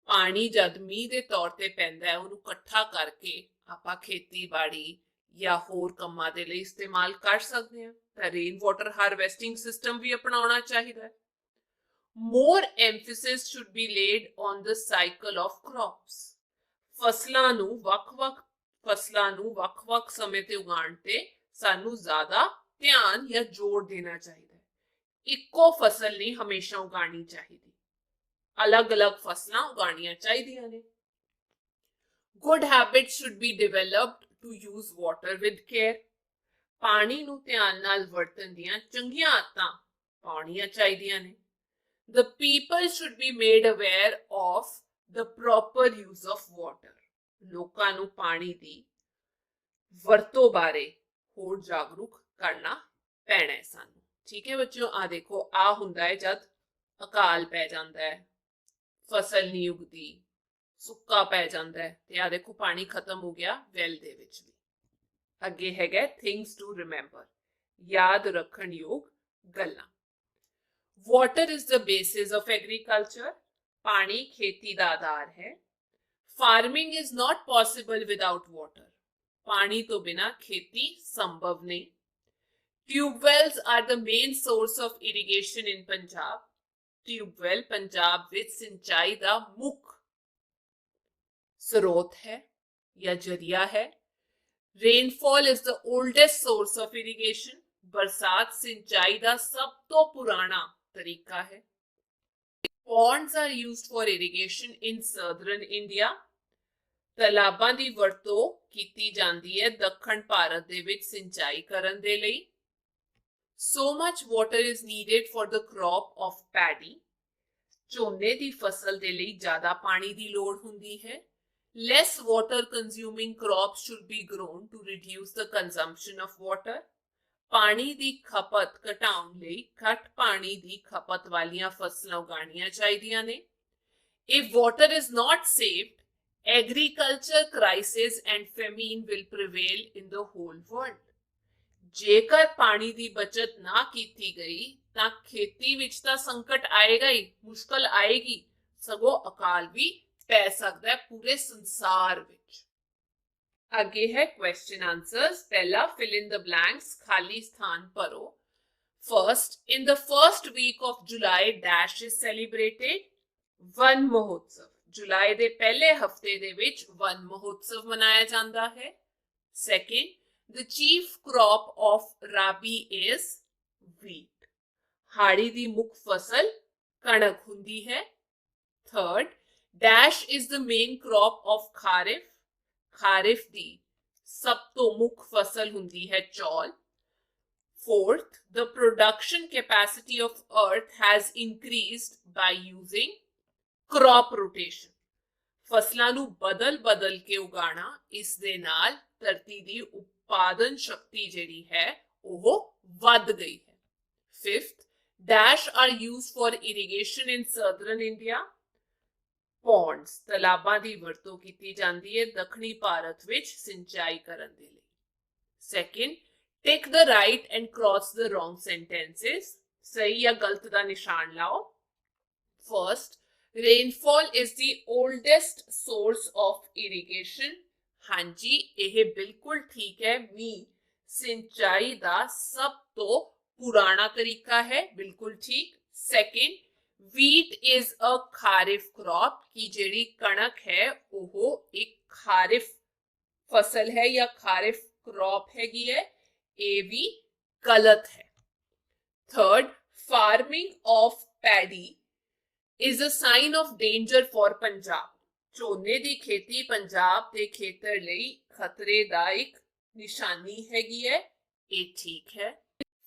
ਪਾਣੀ ਜਦ ਮੀਂਹ ਦੇ ਤੌਰ ਤੇ ਪੈਂਦਾ ਹੈ ਉਹਨੂੰ ਇਕੱਠਾ ਕਰਕੇ ਆਪਾਂ ਖੇਤੀਬਾੜੀ ਜਾਂ ਹੋਰ ਕੰਮਾਂ ਦੇ ਲਈ ਇਸਤੇਮਾਲ ਕਰ ਸਕਦੇ ਹਾਂ ਤਾਂ ਰੇਨ ਵਾਟਰ ਹਾਰਵੈਸਟਿੰਗ ਸਿਸਟਮ ਵੀ ਅਪਣਾਉਣਾ ਚਾਹੀਦਾ ਹੈ। More emphasis should be laid on the cycle of crops. ਫਸਲਾਂ ਨੂੰ ਵੱਖ-ਵੱਖ ਸਮੇਂ ਤੇ ਉਗਾਉਣ ਤੇ ਸਾਨੂੰ ਜ਼ਿਆਦਾ ਧਿਆਨ ਜਾਂ ਜ਼ੋਰ ਦੇਣਾ ਚਾਹੀਦਾ ਹੈ। ਇੱਕੋ ਫਸਲ ਨਹੀਂ ਹਮੇਸ਼ਾ ਉਗਾਉਣੀ ਚਾਹੀਦੀ, ਅਲੱਗ-ਅਲੱਗ ਫਸਲਾਂ ਉਗਾਉਣੀਆਂ ਚਾਹੀਦੀਆਂ ਨੇ। Good habits should be developed to use water with care. ਪਾਣੀ ਨੂੰ ਧਿਆਨ ਨਾਲ ਵਰਤਣ ਦੀਆਂ ਚੰਗੀਆਂ ਆਦਤਾਂ ਪਾਉਣੀਆਂ ਚਾਹੀਦੀਆਂ ਨੇ। The people should be made aware of the proper use of water. ਲੋਕਾਂ ਨੂੰ ਪਾਣੀ ਦੀ ਵਰਤੋਂ ਬਾਰੇ ਹੋਰ ਜਾਗਰੂਕ ਕਰਨਾ ਪੈਣਾ ਹੈ ਸਾਨੂੰ। ਠੀਕ ਹੈ ਬੱਚਿਓ, ਆ ਦੇਖੋ, ਆ ਹੁੰਦਾ ਹੈ ਜਦ ਅਕਾਲ ਪੈ ਜਾਂਦਾ ਹੈ, ਫਸਲ ਨਹੀਂ ਉਗਦੀ, ਸੁੱਕਾ ਪੈ ਜਾਂਦਾ ਹੈ, ਤੇ ਆ ਦੇਖੋ ਪਾਣੀ ਖਤਮ ਹੋ ਗਿਆ ਵੈਲ ਦੇ ਵਿੱਚ ਵੀ। ਅੱਗੇ ਹੈਗਾ ਥਿੰਗਸ ਟੂ ਰਿਮੈਂਬਰ, ਯਾਦ ਰੱਖਣ ਯੋਗ ਗੱਲਾਂ। Water is the basis of agriculture, ਪਾਣੀ ਖੇਤੀ ਦਾ ਆਧਾਰ ਹੈ। Farming is not possible without water, पानी तो बिना खेती संभव नहीं। Tubewells are the main source of irrigation in Punjab, tubewell Punjab विच सिंचाई दा मुख स्रोत है या जरिया है। Rainfall is the oldest source of irrigation, बरसात सिंचाई दा सब तो पुराना तरीका है। Ponds are used for irrigation in southern India. ਤਲਾਬਾਂ ਦੀ ਵਰਤੋਂ ਕੀਤੀ ਜਾਂਦੀ ਹੈ ਦੱਖਣ ਭਾਰਤ ਦੇ ਵਿੱਚ ਸਿੰਚਾਈ ਕਰਨ ਦੇ ਲਈ। So much water is needed for the crop of paddy. ਝੋਨੇ ਦੀ ਫਸਲ ਦੇ ਲਈ ਜ਼ਿਆਦਾ ਪਾਣੀ ਦੀ ਲੋੜ ਹੁੰਦੀ ਹੈ। Less water consuming crops should be grown to reduce the consumption of water. ਪਾਣੀ ਦੀ ਖਪਤ ਘਟਾਉਣ ਲਈ ਘੱਟ ਪਾਣੀ ਦੀ ਖਪਤ ਵਾਲੀਆਂ ਫਸਲਾਂ ਉਗਾਉਣੀਆਂ ਚਾਹੀਦੀਆਂ ਨੇ। If water is not saved, agriculture crisis and famine will prevail in the whole world. ਜੇਕਰ ਪਾਣੀ ਦੀ ਬਚਤ ਨਾ ਕੀਤੀ ਗਈ ਤਾਂ ਖੇਤੀ ਵਿੱਚ ਤਾਂ ਸੰਕਟ ਆਏਗਾ ਹੀ, ਮੁਸ਼ਕਲ ਆਏਗੀ, ਸਗੋਂ ਅਕਾਲ ਵੀ ਪੈ ਸਕਦਾ ਹੈ ਪੂਰੇ ਸੰਸਾਰ ਵਿੱਚ। आगे है क्वेश्चन आंसर्स। पहला, फिल इन द ब्लैंक्स, खाली स्थान भरो। First, in the first week of July dash is celebrated, Van Mahotsav. जुलाई दे पहले हफ्ते दे विच वन महोत्सव मनाया जाता है। Second, the chief crop of rabi is wheat, हाड़ी दी मुख फसल कणक हुंदी है। Third, dash is the main crop of kharif, kharif दी सब तो मुख फसल हुंदी है चौल। Fourth, the production capacity of earth has increased by using crop rotation, फसलों ਨੂੰ ਬਦਲ ਬਦਲ ਕੇ ਉਗਾਣਾ, ਇਸ ਦੇ ਨਾਲ ਧਰਤੀ ਦੀ ਉਤਪਾਦਨ ਸ਼ਕਤੀ ਜਿਹੜੀ ਹੈ ਉਹ ਵੱਧ ਗਈ ਹੈ। Fifth, dash are used for irrigation in southern India, ponds ਤਲਾਬਾਂ ਦੀ ਵਰਤੋਂ ਕੀਤੀ ਜਾਂਦੀ ਹੈ ਦੱਖਣੀ ਭਾਰਤ ਵਿੱਚ ਸਿੰਚਾਈ ਕਰਨ ਦੇ ਲਈ। Second, tick the right and cross the wrong sentences, ਸਹੀ ਜਾਂ ਗਲਤ ਦਾ ਨਿਸ਼ਾਨ ਲਾਓ। First, rainfall is the oldest source of irrigation, ਹਾਂਜੀ ਇਹ ਬਿਲਕੁਲ ਠੀਕ ਹੈ, ਮੀਂਹ ਸਿੰਚਾਈ ਦਾ ਸਭ ਤੋਂ ਪੁਰਾਣਾ ਤਰੀਕਾ ਹੈ, ਬਿਲकुल ठीक। Second, wheat is a kharif crop, की जेड़ी कणक है वो एक खारिफ फसल है या खारिफ क्रॉप हैगी है, ये भी गलत है। Third, farming of paddy is a sign of danger for Punjab, ਝੋਨੇ ਦੀ खेती पंजाब ਦੇ ਖੇਤਰ ਲਈ ਖਤਰੇ ਦਾ ਇੱਕ ਨਿਸ਼ਾਨੀ ਹੈਗੀ ਹੈ, ਇਹ ਠੀਕ ਹੈ।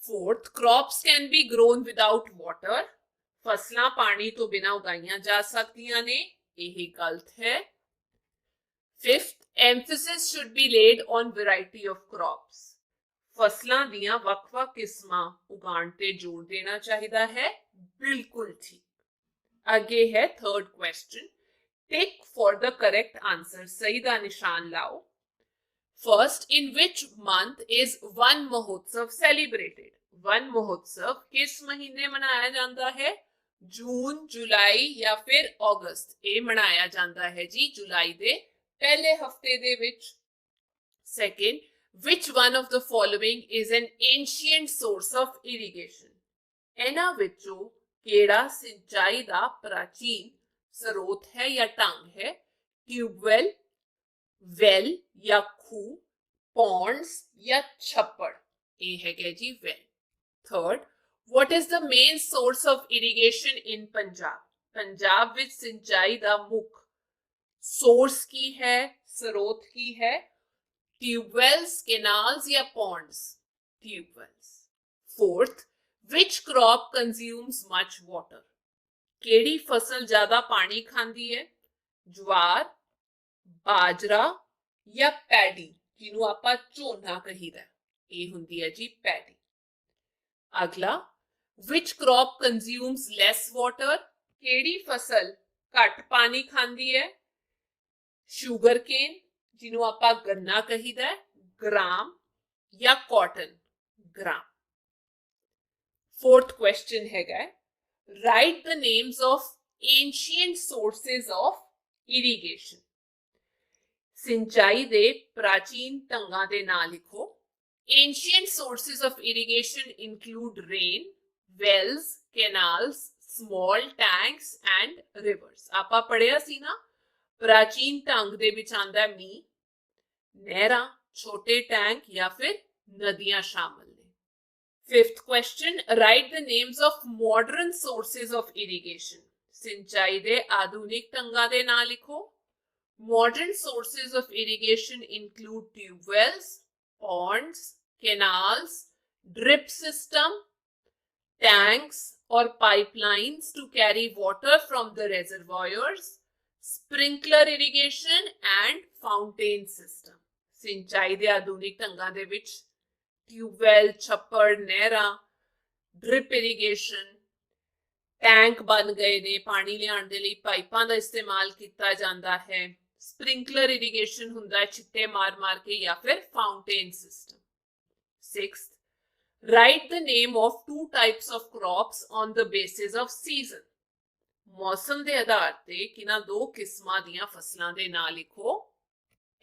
Fourth, crops can be grown without water, ਫਸਲਾਂ ਪਾਣੀ ਤੋਂ ਬਿਨਾਂ ਉਗਾਈਆਂ ਜਾ ਸਕਦੀਆਂ ਨੇ, ਇਹ ਗਲਤ ਹੈ। Fifth, emphasis should be laid on variety of crops, ਫਸਲਾਂ ਦੀਆਂ ਵੱਖ-ਵੱਖ ਕਿਸਮਾਂ ਉਗਾਉਣ ਤੇ ਜ਼ੋਰ ਦੇਣਾ ਚਾਹੀਦਾ ਹੈ, ਬਿਲਕੁਲ ਠੀਕ। ਅੱਗੇ ਹੈ third question, tick for the correct answer, सही ਦਾ ਨਿਸ਼ਾਨ ਲਾਓ। First, in which month is one महोत्सव celebrated, वन महोत्सव किस महीने मनाया जाता है, जून, जुलाई या फिर अगस्त, ये मनाया जाता है जी जुलाई दे पहले हफ्ते दे विच। Second, which one of the following is an ancient source of irrigation, ਇਹਨਾਂ ਵਿੱਚੋਂ ਕਿਹੜਾ ਸਿੰਚਾਈ ਦਾ ਪ੍ਰਾਚੀਨ ਸਰੋਤ ਹੈ ਜਾਂ ਢੰਗ ਹੈ, ट्यूबवेल, वेल या खूह, पॉन्ड्स या छप्पड़, ये है जी well. Third, what is the main source of irrigation in Punjab, Punjab विच सिंचाई दा मुख सोर्स की है, स्रोत की है, ट्यूबवेल्स, कैनाल्स या ponds, tubewells. Fourth, which crop consumes much water, केड़ी फसल ज्यादा पानी खांदी है? ज्वार, बाजरा या पैडी, जिन्हों आपां झोना कहीदा है, ये हुंदी है जी पैडी। अगला, which crop consumes less water? केड़ी फसल घट पानी खांदी है? शुगर केन, जिन्हों आपां गन्ना कहीदा है, ग्राम या कॉटन, ग्राम। फोर्थ क्वेश्चन हैगा, right the names of ancient sources of irrigation. सिंचाई दे प्राचीन ढंगां दे नाम लिखो। Ancient sources of irrigation include rain, wells, canals, small tanks and rivers. आपा पढ़िया सी ना, प्राचीन ढंग दे विच आंदा है मींह, नहरां, छोटे टैंक या फिर नदियां शामिल ने। Fifth question, right the names of modern sources of irrigation. सिंचाई दे आधुनिक ढंगां दे नाम लिखो। Modern sources of irrigation include tube wells, ponds, canals, drip system, tanks or pipelines to carry water from the reservoirs, sprinkler irrigation and fountain system. सिंचाई दे आधुनिक ढंगां दे विच ट्यूबवैल, छप्पड़, नहरां, ड्रिप इरीगेशन, टैंक बन गए ने, पानी लियाण दे लई पाइपां दा इस्तेमाल कीता जांदा है। स्प्रिंकलर इरीगेशन हुंदा है छिट्टे मार मार के, या फिर fountain system. Sixth, right the name of two types of crops on the basis off season. मौसम दे आधार ते किना दो किस्मां दियां फसलां दे नाम लिखो।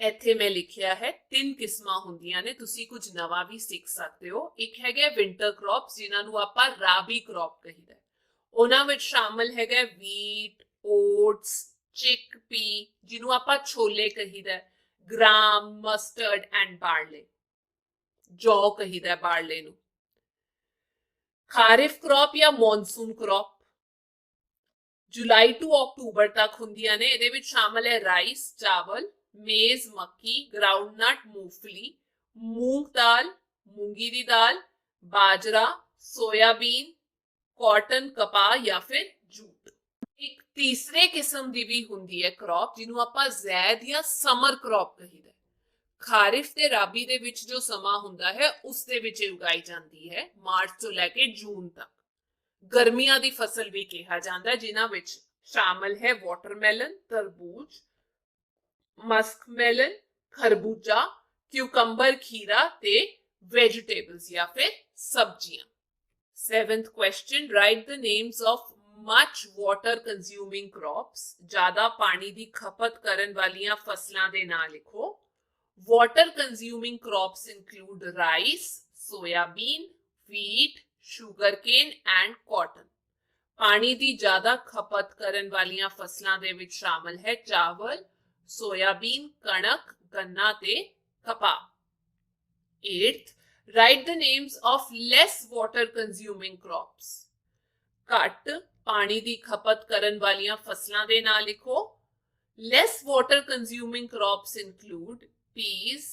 ਇੱਥੇ मैं लिखिया है तीन किस्मां ਹੁੰਦੀਆਂ ਨੇ, ਤੁਸੀਂ ਕੁਝ ਨਵਾਂ ਵੀ ਸਿੱਖ ਸਕਦੇ ਹੋ। ਇੱਕ ਹੈਗਾ ਵਿੰਟਰ ਕ੍ਰੌਪਸ, ਜਿਨ੍ਹਾਂ ਨੂੰ ਆਪਾਂ ਰਾਬੀ ਕ੍ਰੌਪ ਕਹਿੰਦੇ ਆ। ਉਹਨਾਂ ਵਿੱਚ ਸ਼ਾਮਲ ਹੈਗਾ ਵੀਟ, ਓਟਸ, चिकपी, जिन्हों आपां छोले कहीदा है, ग्राम, मस्टर्ड एंड बारले, जौ कहीदा है बारले नूं। खारिफ क्रॉप या मॉनसून क्रॉप जुलाई टू अक्टूबर तक हुंदियां ने। इहदे विच शामिल है राइस, चावल, मेज, मक्की, ग्राउंडनट, मूंगफली, मूंग दाल, मूंगी दी दाल, बाजरा, सोयाबीन, कॉटन, कपाह या फिर जूट। एक तीसरे किस्म दी भी हुंदी है क्रॉप, जिन्हों आपां ज़ैद या समर क्रॉप कहीदा है। खारिफ ते राबी दे विच जो समा हुंदा है, उस दे विच उगाई जांदी है मार्च तो लैके जून तक। गर्मियां दी फसल भी कहा जांदा है, जिन्हां विच शामिल है वाटरमेलन, तरबूज, मस्कमेलन, खरबूजा, क्यूकंबर, खीरा ते वेजिटेबल्स या फिर सब्जियां। Seventh question, right the names of much water consuming crops. ज्यादा पानी दी खपत करन वालियां फसलां दे नाम लिखो। Water consuming crops include rice, soybean, wheat, sugarcane and cotton. पानी दी ज्यादा खपत करन वालियां फसलां दे विच शामिल है चावल, सोयाबीन, कणक, गन्ना ते कपाह। Eighth, write the names of less water consuming crops. घट पानी दी खपत करन वालियां फसलां दे नाम लिखो। Less water consuming crops include peas,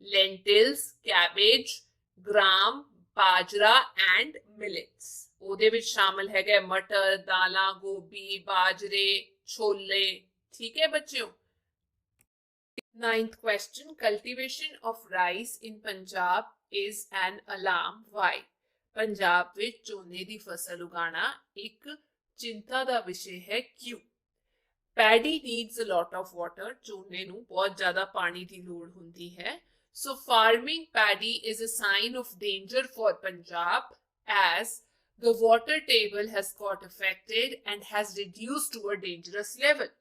lentils, cabbage, gram, bajra and millets. ओदे विच शामिल हैगा मटर, दालां, गोभी, बाजरे, छोले। ठीक है बच्चों। Ninth question, cultivation of rice in Punjab is an alarm, why. Punjab विच झोने दी फसल उगाना एक चिंता दा विषय है, क्यों। Paddy needs a lot of water, झोने नूं बहुत ज्यादा पानी दी लोड़ हुंदी है। So farming paddy is a sign of danger for Punjab as the water table has got affected and has reduced to a dangerous level।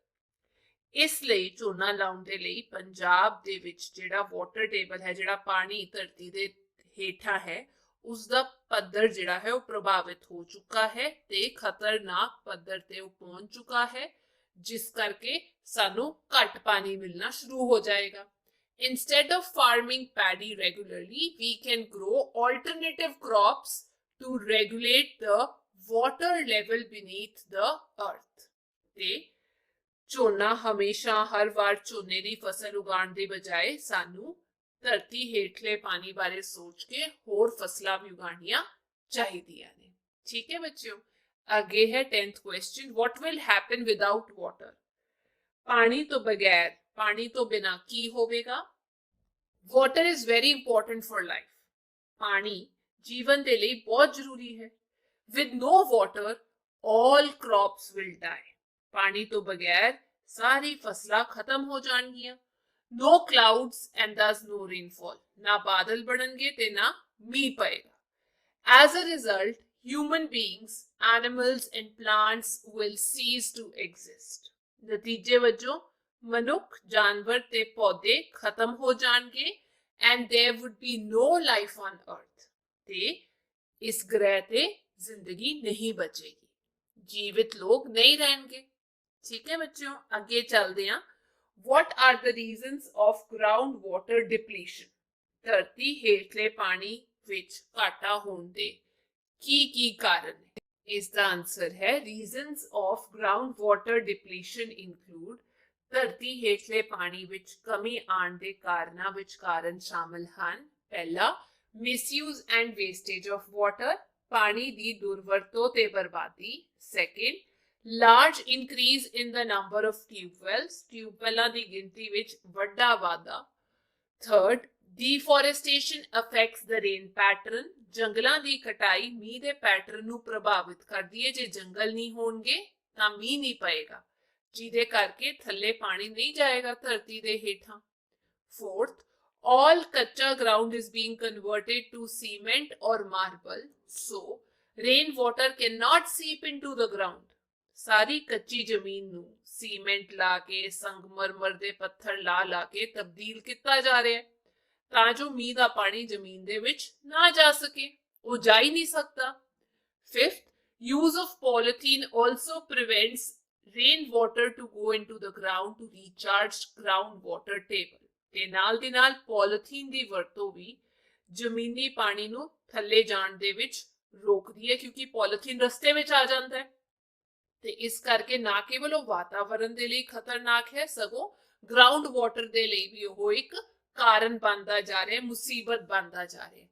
ਇਸ ਲਈ ਝੋਨਾ ਲਾਉਣ ਦੇ ਲਈ ਪੰਜਾਬ ਦੇ ਵਿੱਚ ਜਿਹੜਾ ਵਾਟਰ ਟੇਬਲ ਹੈ, ਜਿਹੜਾ ਪਾਣੀ ਧਰਤੀ ਦੇ ਹੇਠਾਂ ਹੈ, ਉਸ ਦਾ ਪੱਧਰ ਜਿਹੜਾ ਹੈ ਉਹ ਪ੍ਰਭਾਵਿਤ ਹੋ ਚੁੱਕਾ ਹੈ ਤੇ ਖਤਰਨਾਕ ਪੱਧਰ ਤੇ ਉਹ ਪਹੁੰਚ ਚੁੱਕਾ ਹੈ, ਜਿਸ ਕਰਕੇ ਸਾਨੂੰ ਘੱਟ ਪਾਣੀ ਮਿਲਣਾ ਸ਼ੁਰੂ ਹੋ ਜਾਏਗਾ। Instead of farming paddy regularly, we can grow alternative crops to regulate the water level beneath the earth। ਤੇ ਝੋਨਾ ਹਮੇਸ਼ਾ ਹਰ ਵਾਰ ਝੋਨੇ ਦੀ ਫਸਲ ਉਗਾਉਣ ਦੀ ਬਜਾਏ ਸਾਨੂੰ ਧਰਤੀ ਹੇਠਲੇ ਪਾਣੀ ਬਾਰੇ ਸੋਚ ਕੇ ਹੋਰ ਫਸਲਾਂ ਵੀ ਉਗਾਉਣੀਆਂ ਚਾਹੀਦੀਆਂ ਨੇ। ਠੀਕ ਹੈ ਬੱਚਿਓ। ਅੱਗੇ ਹੈ 10th question, what will happen without water? ਪਾਣੀ ਤੋਂ ਬਗੈਰ, ਪਾਣੀ ਤੋਂ ਬਿਨਾ ਕੀ ਹੋਵੇਗਾ? Water is very important for life. ਪਾਣੀ ਜੀਵਨ ਦੇ ਲਈ ਬਹੁਤ ਜ਼ਰੂਰੀ ਹੈ. With no water, all crops will die. ਪਾਣੀ ਤੋਂ ਬਗੈਰ ਸਾਰੀ ਫਸਲਾਂ ਖਤਮ ਹੋ ਜਾਣਗੀਆਂ. No clouds and thus no rainfall. ਨਾ ਬਾਦਲ ਬਣਨਗੇ ਤੇ ਨਾ ਮੀਂਹ ਪਏਗਾ. As a result, human beings, animals and plants will cease to exist. ਨਤੀਜੇ ਵਜੋਂ ਮਨੁੱਖ, ਜਾਨਵਰ ਤੇ ਪੌਦੇ ਖਤਮ ਹੋ ਜਾਣਗੇ and there would be no life on earth. ਤੇ ਇਸ ਗ੍ਰਹਿ ਤੇ ਜ਼ਿੰਦਗੀ ਨਹੀਂ ਬਚੇਗੀ. ਜੀਵਿਤ ਲੋਕ ਨਹੀਂ ਰਹਿਣਗੇ. ਠੀਕ ਹੈ ਬੱਚਿਓ, ਅੱਗੇ ਚੱਲਦੇ ਹਾਂ. What are the reasons of groundwater depletion? ਧਰਤੀ ਹੇਠਲੇ ਪਾਣੀ ਵਿੱਚ ਘਾਟਾ ਹੋਣ ਦੇ ਕੀ ਕਾਰਨ ਹੈ? ਇਸ ਦਾ ਆਨਸਰ ਹੈ reasons of groundwater depletion include ਧਰਤੀ ਹੇਠਲੇ ਪਾਣੀ ਵਿੱਚ ਕਮੀ ਆਉਣ ਦੇ ਕਾਰਨਾਂ ਵਿੱਚ ਕਾਰਨ ਸ਼ਾਮਲ ਹਨ. ਪਹਿਲਾ, misuse and wastage of water, ਪਾਣੀ ਦੀ ਦੁਰਵਰਤੋਂ ਤੇ ਬਰਬਾਦੀ. Second, large increase in the number of tubewells, ਟਿਊਬਵੈਲਾਂ ਦੀ ਗਿਣਤੀ ਵਿੱਚ ਵੱਡਾ ਵਾਧਾ. Third, deforestation affects the rain pattern, ਜੰਗਲਾਂ ਦੀ ਕਟਾਈ ਮੀਂਹ ਦੇ ਪੈਟਰਨ ਨੂੰ ਪ੍ਰਭਾਵਿਤ ਕਰਦੀ ਹੈ. ਜੇ ਜੰਗਲ ਨਹੀਂ ਹੋਣਗੇ ਤਾਂ ਮੀਂਹ ਨਹੀਂ ਪਏਗਾ, ਜਿਹਦੇ ਕਰਕੇ ਥੱਲੇ ਪਾਣੀ ਨਹੀਂ ਜਾਏਗਾ ਧਰਤੀ ਦੇ ਹੇਠਾਂ. Fourth, all ਕੱਚਾ ground is being converted to cement or marble, so rainwater cannot seep into the ground. ਸਾਰੀ ਕੱਚੀ ਜ਼ਮੀਨ ਨੂੰ ਸੀਮੈਂਟ ਲਾ ਕੇ, ਸੰਗਮਰਮਰ ਦੇ ਪੱਥਰ ਲਾ ਕੇ ਤਬਦੀਲ ਕੀਤਾ ਜਾ ਰਿਹਾ ਹੈ ਤਾਂ ਜੋ ਮੀਂਹ ਦਾ ਪਾਣੀ ਜ਼ਮੀਨ ਦੇ ਵਿੱਚ ਨਾ ਜਾ ਸਕੇ. ਉਹ ਜਾ ਹੀ ਨਹੀਂ ਸਕਦਾ. Fifth, use of polythene also prevents rainwater to go into the ground to recharge groundwater table. ਤੇ ਨਾਲ ਦੀ ਨਾਲ ਪੋਲੀਥੀਨ ਦੀ ਵਰਤੋਂ ਵੀ ਜ਼ਮੀਨੀ ਪਾਣੀ ਨੂੰ ਥੱਲੇ ਜਾਣ ਦੇ ਵਿੱਚ ਰੋਕਦੀ ਹੈ, ਕਿਉਂਕਿ ਪੋਲੀਥੀਨ ਰਸਤੇ ਵਿੱਚ ਆ ਜਾਂਦਾ ਹੈ. ਤੇ ਇਸ ਕਰਕੇ ਨਾ ਕੇਵਲ ਉਹ ਵਾਤਾਵਰਣ ਦੇ ਲਈ ਖਤਰਨਾਕ ਹੈ, ਸਗੋਂ ਗਰਾਊਂਡ ਵਾਟਰ ਦੇ ਲਈ ਵੀ ਉਹ ਇੱਕ ਕਾਰਨ ਬਣਦਾ ਜਾ ਰਿਹਾ ਹੈ, ਮੁਸੀਬਤ ਬਣਦਾ ਜਾ ਰਿਹਾ ਹੈ.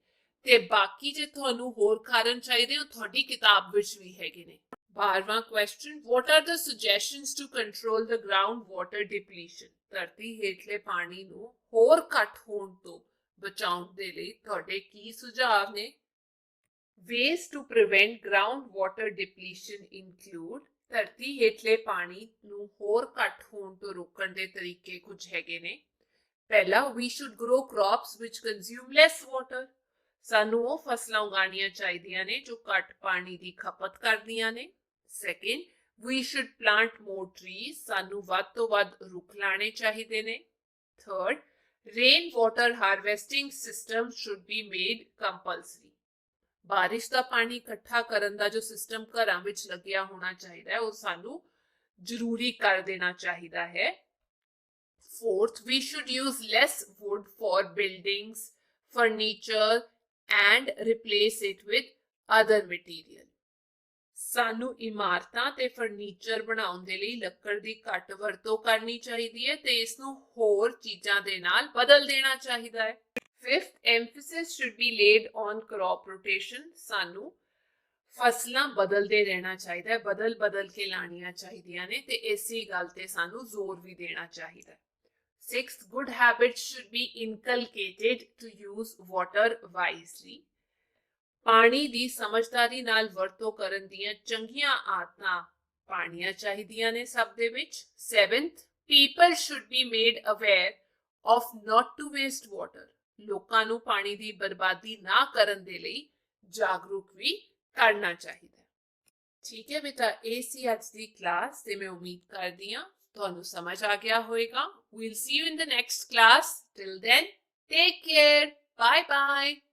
ਤੇ ਬਾਕੀ ਜੇ ਤੁਹਾਨੂੰ ਹੋਰ ਕਾਰਨ ਚਾਹੀਦੇ ਹੋ ਤੁਹਾਡੀ ਕਿਤਾਬ ਵਿੱਚ ਵੀ ਹੈਗੇ ਨੇ. 12ਵਾਂ question, what are the suggestions to control the groundwater depletion? ਧਰਤੀ ਹੇਠਲੇ ਪਾਣੀ ਨੂੰ ਹੋਰ ਘੱਟ ਹੋਣ ਤੋਂ ਬਚਾਉਣ ਦੇ ਲਈ ਤੁਹਾਡੇ ਕੀ ਸੁਝਾਅ ਨੇ? Ways to prevent groundwater depletion include, ਧਰਤੀ ਹੇਠਲੇ ਪਾਣੀ ਨੂੰ ਹੋਰ ਘੱਟ ਹੋਣ ਤੋਂ ਰੋਕਣ ਦੇ ਤਰੀਕੇ ਕੁਝ ਹੈਗੇ ਨੇ. ਪਹਿਲਾ, we should grow crops which consume less water. ਸਾਨੂੰ ਉਹ ਫਸਲਾਂ ਉਗਾਉਣੀਆਂ ਚਾਹੀਦੀਆਂ ਨੇ ਜੋ ਘੱਟ ਪਾਣੀ ਦੀ ਖਪਤ ਕਰਦੀਆਂ ਨੇ. Second, we should plant more trees. ਸਾਨੂੰ ਵੱਧ ਤੋਂ ਵੱਧ ਰੁੱਖ ਲਾਣੇ ਚਾਹੀਦੇ ਨੇ. Third, rain water harvesting systems should be made compulsory. ਬਾਰਿਸ਼ ਦਾ ਪਾਣੀ ਇਕੱਠਾ ਕਰਨ ਦਾ ਜੋ ਸਿਸਟਮ ਘਰਾਂ ਵਿੱਚ ਲੱਗਿਆ ਹੋਣਾ ਚਾਹੀਦਾ ਹੈ ਉਹ ਸਾਨੂੰ ਜ਼ਰੂਰੀ ਕਰ ਦੇਣਾ ਚਾਹੀਦਾ ਹੈ. Fourth, we should use less wood for buildings, furniture and replace it with other material. ਸਾਨੂੰ ਇਮਾਰਤਾਂ ਤੇ ਫਰਨੀਚਰ ਬਣਾਉਣ ਦੇ ਲਈ ਲੱਕੜ ਦੀ ਘੱਟ ਵਰਤੋਂ ਕਰਨੀ ਚਾਹੀਦੀ ਹੈ ਤੇ ਇਸ ਨੂੰ ਹੋਰ ਚੀਜ਼ਾਂ ਦੇ ਨਾਲ ਬਦਲ ਦੇਣਾ ਚਾਹੀਦਾ ਹੈ. Fifth, emphasis should be laid on crop rotation. ਸਾਨੂੰ ਫਸਲਾਂ ਬਦਲਦੇ ਰਹਿਣਾ ਚਾਹੀਦਾ ਹੈ, ਬਦਲ ਕੇ ਲਾਣੀਆਂ ਚਾਹੀਦੀਆਂ ਨੇ ਤੇ ਇਸੇ ਗੱਲ ਤੇ ਸਾਨੂੰ ਜ਼ੋਰ ਵੀ ਦੇਣਾ ਚਾਹੀਦਾ ਹੈ. Sixth, good habits should be inculcated to use water wisely. ਪਾਣੀ ਦੀ ਸਮਝਦਾਰੀ ਨਾਲ ਵਰਤੋਂ ਕਰਨ ਦੀਆਂ ਚੰਗੀਆਂ ਆਦਤਾਂ ਪਾਣੀਆਂ ਚਾਹੀਦੀਆਂ ਨੇ ਸਭ ਦੇ ਵਿੱਚ. Seventh, people should be made aware of not to waste water. ਲੋਕਾਂ ਨੂੰ ਪਾਣੀ ਦੀ ਬਰਬਾਦੀ ਨਾ ਕਰਨ ਦੇ ਲਈ ਜਾਗਰੂਕ ਵੀ ਕਰਨਾ ਚਾਹੀਦਾ. ਠੀਕ ਹੈ ਬੇਟਾ, ਇਹ ਸੀ ਅੱਜ ਦੀ ਕਲਾਸ ਤੇ ਮੈਂ ਉਮੀਦ ਕਰਦੀ ਹਾਂ ਤੁਹਾਨੂੰ ਸਮਝ ਆ ਗਿਆ ਹੋਵੇਗਾ. We'll see you in the next class. Till then, take care. Bye bye.